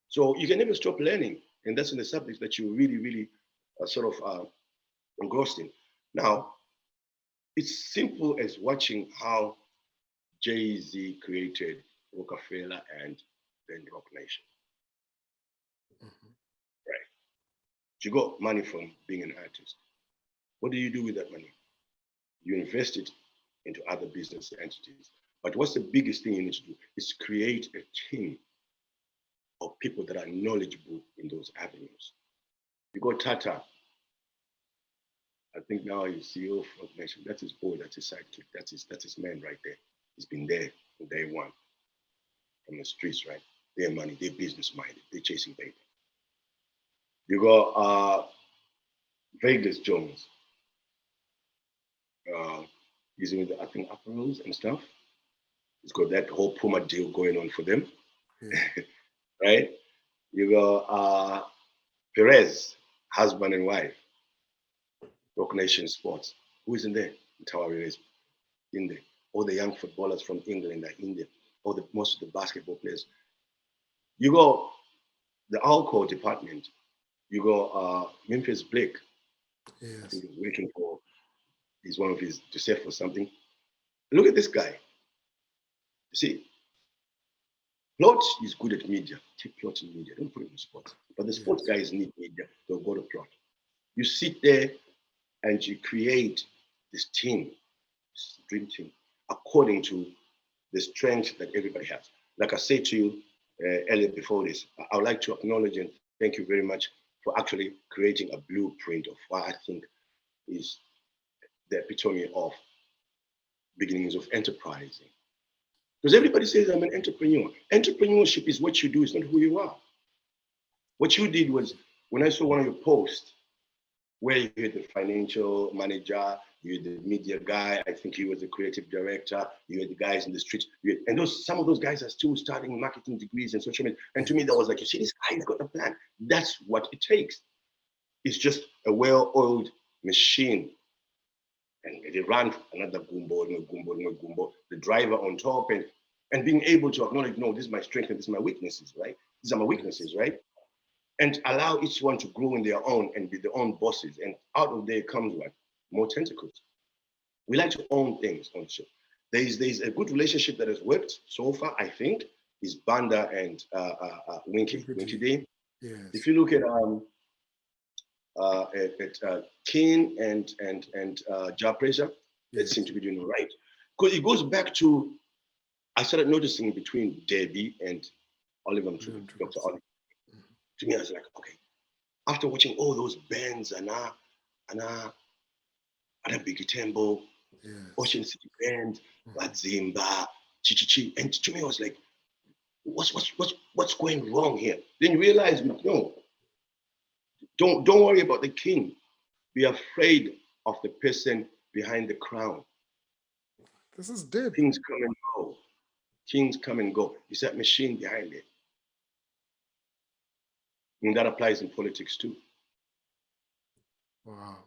So you can never stop learning. And that's in the subjects that you really, really engrossed in. Now, it's simple as watching how Jay-Z created Rockefeller and then Rock Nation. Right. You got money from being an artist. What do you do with that money? You invest it into other business entities. But what's the biggest thing you need to do is create a team of people that are knowledgeable in those avenues. You got Tata. I think now he's CEO of Rock Nation. That's his boy, that's his sidekick, that's his man right there. He's been there from day one. From the streets, right? Their money, they're business minded, they're chasing paper. You got Vegas Jones. He's in the, I think, apparels and stuff. He's got that whole Puma deal going on for them, right? You got Perez, husband and wife, Rock Nation Sports. Who is in there? Tawari is in there. All the young footballers from England are in there. Most of the basketball players. You go the alcohol department. You go Memphis Blake. Yes. I think he's working for. He's one of his to save for something. Look at this guy. You see, Plot is good at media. Take Plot in media. Don't put it in sports. But the sports guys need media. They'll go to Plot. You sit there and you create this team, this dream team, according to the strength that everybody has. Like I said to you earlier before this, I would like to acknowledge and thank you very much for actually creating a blueprint of what I think is the epitome of beginnings of enterprising. Because everybody says I'm an entrepreneur. Entrepreneurship is what you do, it's not who you are. What you did was, when I saw one of your posts, where you had the financial manager, you had the media guy, I think he was the creative director, you had the guys in the streets, and some of those guys are still starting marketing degrees and social media. And to me, that was like, you see, this guy's got a plan. That's what it takes. It's just a well-oiled machine. And they run another gumbo, the driver on top, and being able to acknowledge, no, this is my strength and this is my weaknesses, right? These are my weaknesses, right? And allow each one to grow in their own and be their own bosses. And out of there comes what? More tentacles. We like to own things on the show. There's a good relationship that has worked so far, I think, is Banda and Winky D. Yes. If you look at Kane and Ja Pressure, they seem to be doing all right. Because it goes back to, I started noticing between Debbie and Oliver, Dr. Oliver. To me, I was like, okay, after watching all those bands, Ana Biggie Tembo, Ocean City Band, Wadzimba, Chichichi, and to me, I was like, what's going wrong here? Then you realize, no, don't worry about the king. Be afraid of the person behind the crown. This is deep. Kings come and go. Kings come and go. It's that machine behind it. And that applies in politics too. Wow.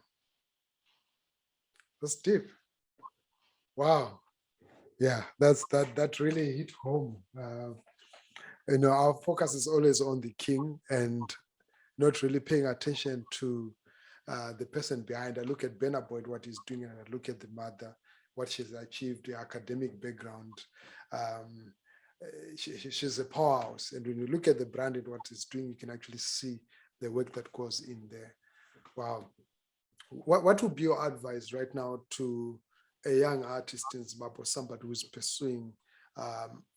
That's deep. Wow. Yeah, that really hit home. Our focus is always on the king and not really paying attention to the person behind. I look at Benna Boyd, what he's doing, and I look at the mother, what she's achieved, the academic background. She's a powerhouse. And when you look at the brand and what it's doing, you can actually see the work that goes in there. Wow. What would be your advice right now to a young artist in Zimbabwe, somebody who's pursuing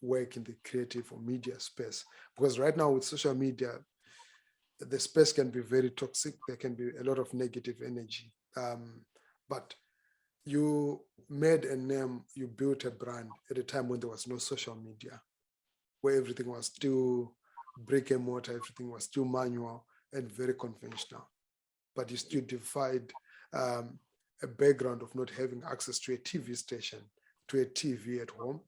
work in the creative or media space? Because right now with social media, the space can be very toxic. There can be a lot of negative energy. But you made a name, you built a brand at a time when there was no social media, where everything was still brick and mortar, everything was still manual and very conventional. But you still defied a background of not having access to a TV station, to a TV at home,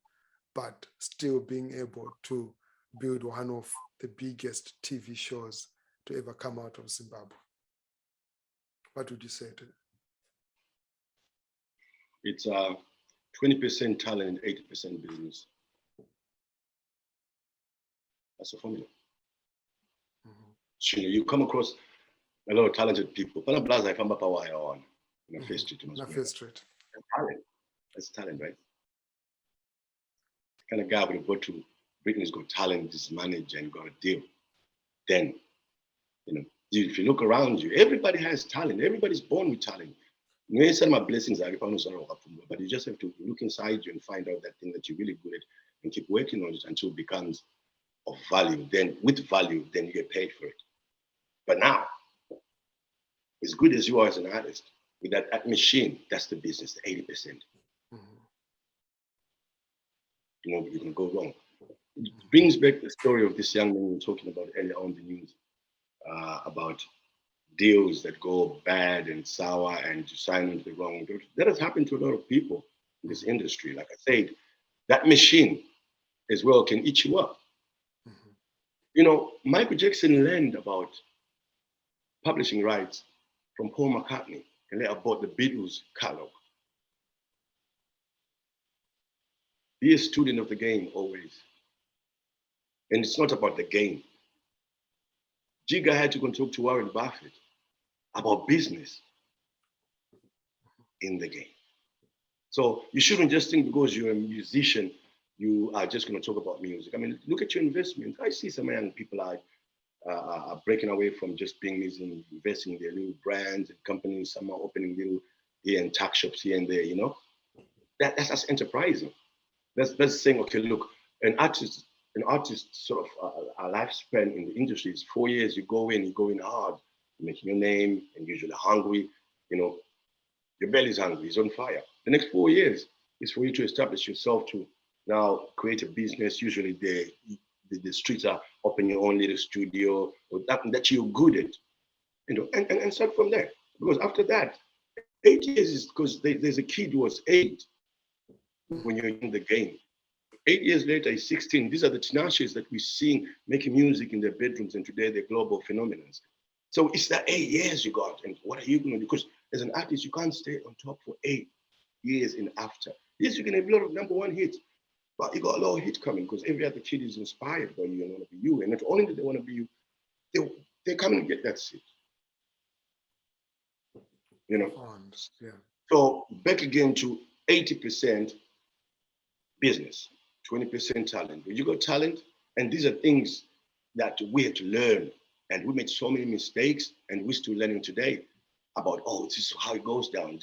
but still being able to build one of the biggest TV shows to ever come out of Zimbabwe? What would you say to that? It's 20% talent, 80% business. That's the formula. So, you come across a lot of talented people. Talent. That's talent, right? The kind of guy would go to Britain's Got Talent, this manager, and got a deal. Then, if you look around you, everybody has talent. Everybody's born with talent. My blessings are, but you just have to look inside you and find out that thing that you're really good at and keep working on it until it becomes of value. Then with value, then you get paid for it. But now, as good as you are as an artist, with that machine, that's the business, the 80%. You can go wrong. It brings back the story of this young man we were talking about earlier on the news, about deals that go bad and sour and you sign into the wrong deal. That has happened to a lot of people in this industry. Like I said, that machine as well can eat you up. Michael Jackson learned about publishing rights from Paul McCartney and later bought the Beatles catalog. Be a student of the game always. And it's not about the game. Jigga had to go and talk to Warren Buffett about business in the game. So you shouldn't just think because you're a musician, you are just going to talk about music. I mean, look at your investment. I see some young people are breaking away from just being musicians, investing in their little brands and companies. Some are opening little here and tuck shops here and there, That's enterprising. That's saying, okay, look, an artist sort of a lifespan in the industry is 4 years. You go in hard, you're making your name, and usually hungry. Your belly's hungry, it's on fire. The next 4 years is for you to establish yourself to now create a business. Usually the streets are open your own little studio or that you're good at, and start from there. Because after that, 8 years is because there's a kid who was 8 when you're in the game. 8 years later, he's 16. These are the tenacious that we're seeing making music in their bedrooms, and today they're global phenomena. So it's that 8 years you got, and what are you going to do? Because as an artist, you can't stay on top for 8 years and after. Yes, you can have a lot of #1 hits, but you got a lot of hits coming because every other kid is inspired by you and want to be you. And not only do they want to be you, they come and get that seat. Yeah. So back again to 80% business, 20% talent. When you got talent, and these are things that we had to learn, and we made so many mistakes, and we're still learning today about, this is how it goes down.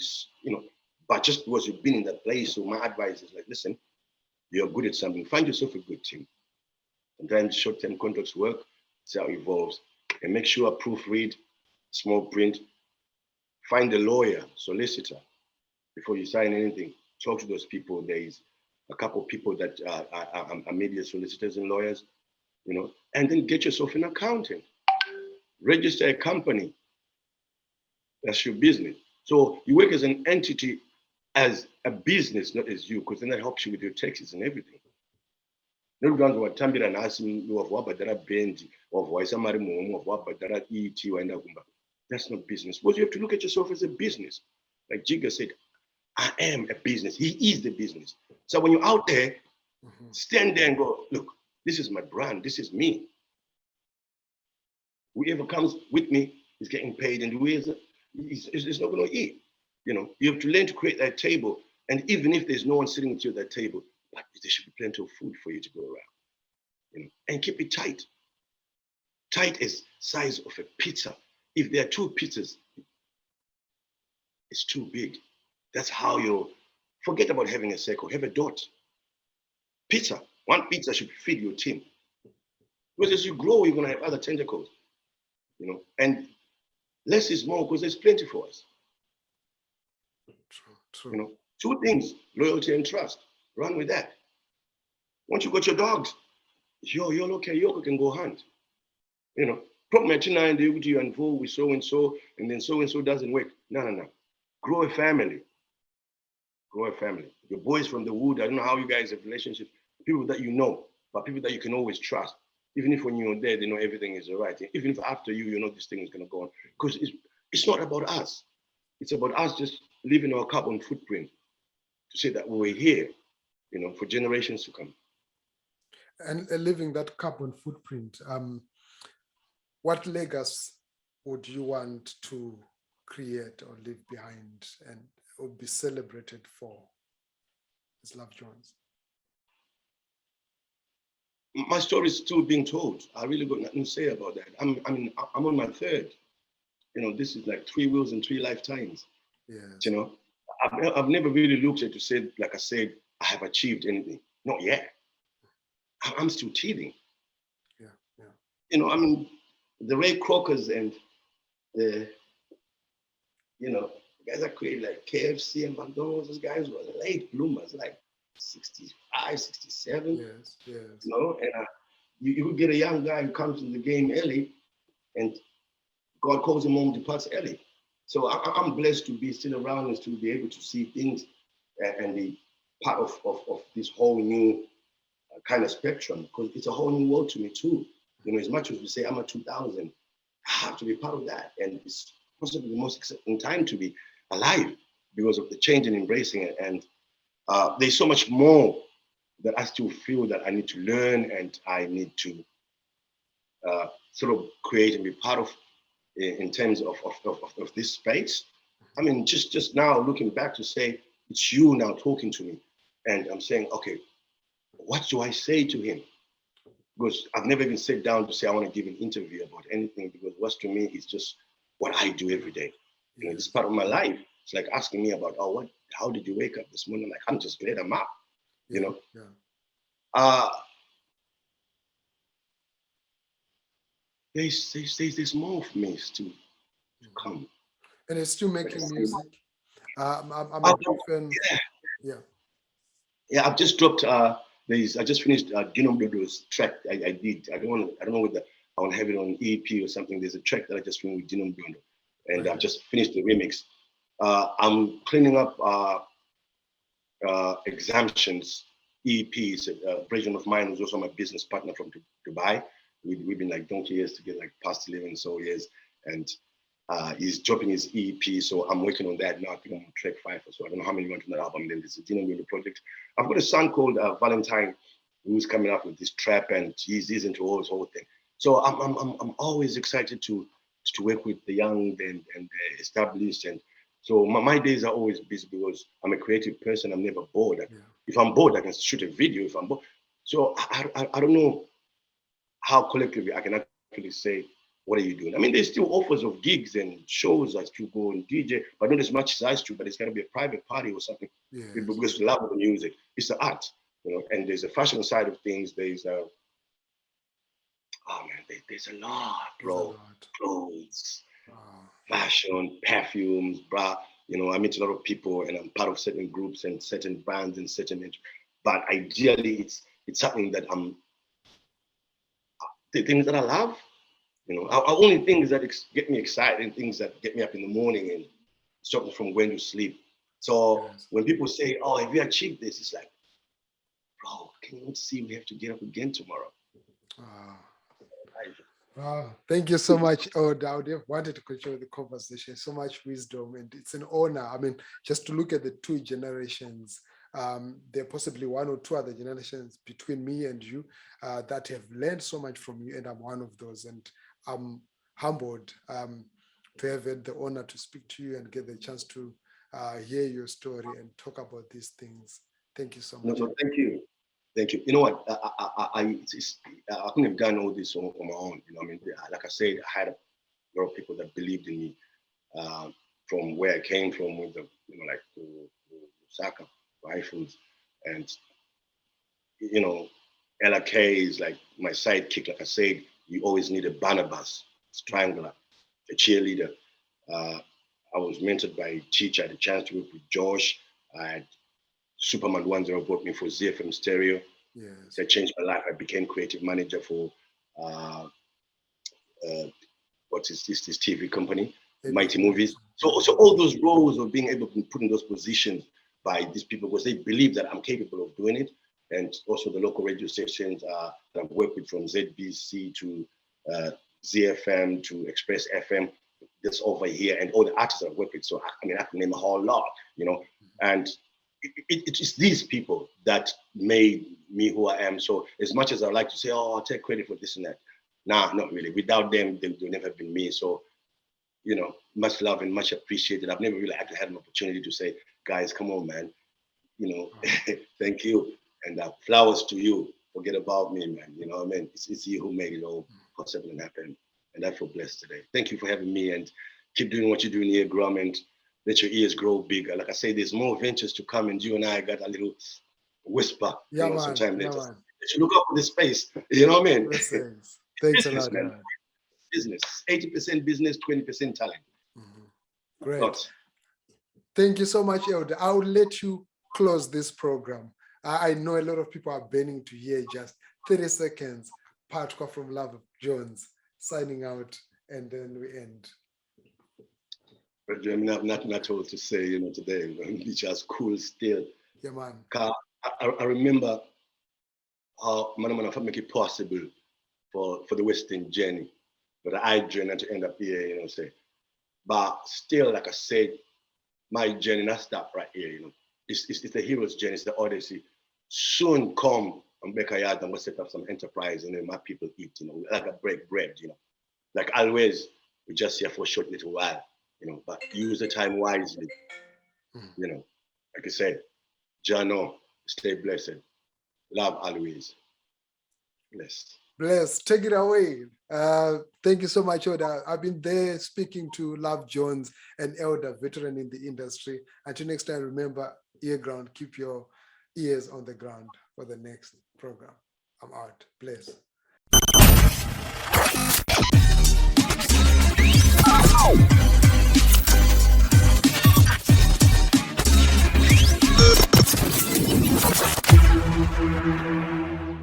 But just because you've been in that place, so my advice is like, listen, you're good at something, find yourself a good team. Sometimes short-term contracts work, see how it evolves, and make sure proofread, small print, find a lawyer, solicitor, before you sign anything. Talk to those people. There is a couple of people that are media solicitors and lawyers, and then get yourself an accountant. Register a company. That's your business. So you work as an entity, as a business, not as you, because then that helps you with your taxes and everything. Not going to tambira nasi wabadara bendi waisa mari mumu wabadara ET waenda kumba. That's not business. Because you have to look at yourself as a business. Like Jigga said, I am a business. He is the business. So when you're out there, stand there and go, look, this is my brand. This is me. Whoever comes with me is getting paid, and whoever is not going to eat. You have to learn to create that table. And even if there's no one sitting with you at that table, but there should be plenty of food for you to go around. And keep it tight. Tight as size of a pizza. If there are 2 pizzas, it's too big. That's how you forget about having a circle, have a dot. Pizza, 1 pizza should feed your team. Because as you grow, you're going to have other tentacles, and less is more because there's plenty for us. True. 2 things, loyalty and trust. Run with that. Once you got your dogs, you're okay, you can go hunt. Problem at 9, you're involved with so-and-so, and then so-and-so doesn't work. No. grow a family. Grow a family. Your boys from the wood, I don't know how you guys have relationships, people that you know, but people that you can always trust. Even if when you're there, they know everything is all right. Even if after you know this thing is going to go on. Because it's not about us. It's about us just leaving our carbon footprint to say that we're here, for generations to come. And leaving that carbon footprint, what legacy would you want to create or leave behind and would be celebrated for as Love Jones? My story is still being told. I really got nothing to say about that. I'm on my third. This is like 3 wheels and 3 lifetimes. Yes. I've never really looked at to say, like I said, I have achieved anything. Not yet. I'm still teething. Yeah. The Ray Crocers and the, guys that created like KFC and McDonald's, those guys were late bloomers, like 65, 67. Yes. And you could get a young guy who comes in the game early and God calls him home, departs early. So I'm blessed to be still around and to be able to see things and be part of this whole new kind of spectrum, because it's a whole new world to me too. As much as we say I'm a 2000, I have to be part of that. And it's possibly the most exciting time to be alive because of the change and embracing it. And there's so much more that I still feel that I need to learn and I need to sort of create and be part of in terms of this space. Just now looking back to say, it's you now talking to me. And I'm saying, okay, what do I say to him? Because I've never even sat down to say I want to give an interview about anything, because what's to me is just what I do every day. It's part of my life. It's like asking me about, how did you wake up this morning? Like, I'm just glad I'm up, There's more for me still to come. And it's still making music. I'm a big fan. Yeah, I've just dropped I just finished Dino Mdodo's track I did. I don't know whether I want to have it on EP or something. There's a track that I just finished with Dino Mdodo, and I've just finished the remix. I'm cleaning up Exemptions EPs. A version of mine who's also my business partner from Dubai. We've been like donkey years together, like past 11 so years, and he's dropping his EP, so I'm working on that now. I think I'm on track 5 or so. I don't know how many went on that album. Then there's a Dino Mdodo project. I've got a son called Valentine who's coming up with this trap, and he's into all this whole thing. So I'm always excited to work with the young and the established, and so my days are always busy because I'm a creative person. I'm never bored. If I'm bored, I can shoot a video. If I'm bored, so I don't know how collectively I can actually say, what are you doing? There's still offers of gigs and shows I still go and DJ, but not as much as I used to. But it's got to be a private party or something, because we love the music. It's the art, and there's a fashion side of things. There's there's a lot, bro. Clothes, fashion, perfumes, bra. I meet a lot of people, and I'm part of certain groups and certain brands and certain. But ideally, it's something that the things that I love. Only things that get me excited and things that get me up in the morning and stop me from going to sleep. So when people say, "Oh, have you achieved this?" It's like, bro, can you see we have to get up again tomorrow? Thank you so much. I would have wanted to continue the conversation. So much wisdom, and it's an honor. Just to look at the 2 generations, there are possibly 1 or 2 other generations between me and you that have learned so much from you, and I'm one of those. And I'm humbled to have had the honor to speak to you and get the chance to hear your story and talk about these things. Thank you so much. No, thank you. You know what? I couldn't have done all this on my own. Like I said, I had a lot of people that believed in me from where I came from, with the Osaka, Highfields, and LRK is like my sidekick. Like I said, you always need a Barnabas, strangler, a cheerleader. I was mentored by a teacher. I had a chance to work with Josh. I had Superman 10 brought me for ZFM Stereo. That changed my life. I became creative manager for what's this TV company, Mighty Movies. So all those roles of being able to be put in those positions by these people because they believe that I'm capable of doing it. And also the local radio stations that I've worked with, from ZBC to ZFM to Express FM, that's over here, and all the artists I've worked with. So I mean, I can name a whole lot, you know. And it's these people that made me who I am. So as much as I like to say, oh, I'll take credit for this and that, nah, not really. Without them, they would never have been me. So, you know, much love and much appreciated. I've never really actually had an opportunity to say, guys, come on, man. You know, thank you. And flowers to you. Forget about me, man. You know what I mean? It's you who made it all possible and happen. And I feel blessed today. Thank you for having me, and keep doing what you're doing here, Earground, and let your ears grow bigger. Like I say, there's more ventures to come, and you and I got a little whisper. Yeah, you know, man. sometime Yeah, later. man. Let you look up for this space. You know what I mean? Blessings. Thanks Business, a lot, man. man. Business. 80% business, 20% talent. Great. But Thank you so much, Elder. I will let you close this program. I know a lot of people are burning to hear just 30 seconds. Partco from Love Jones signing out, and then we end. I mean, I have nothing at all to say, you know, today. It's just cool still. Yeah, man. I remember how man make it possible for the Western journey, for the I journey to end up here, you know, say. But still, like I said, my journey not stop right here, you know. It's the hero's journey, it's the odyssey. Soon come and back a yard and we'll set up some enterprise and then my people eat, you know, like a break bread, you know. Like always, we're just here for a short little while, you know, but use the time wisely, you know. Like I said, Jano, stay blessed. Love always. Blessed. Bless. Take it away. Thank you so much, Elder. I've been there speaking to Love Jones, an elder veteran in the industry. Until next time, remember, Earground, keep your ears on the ground for the next program. I'm out. Bless.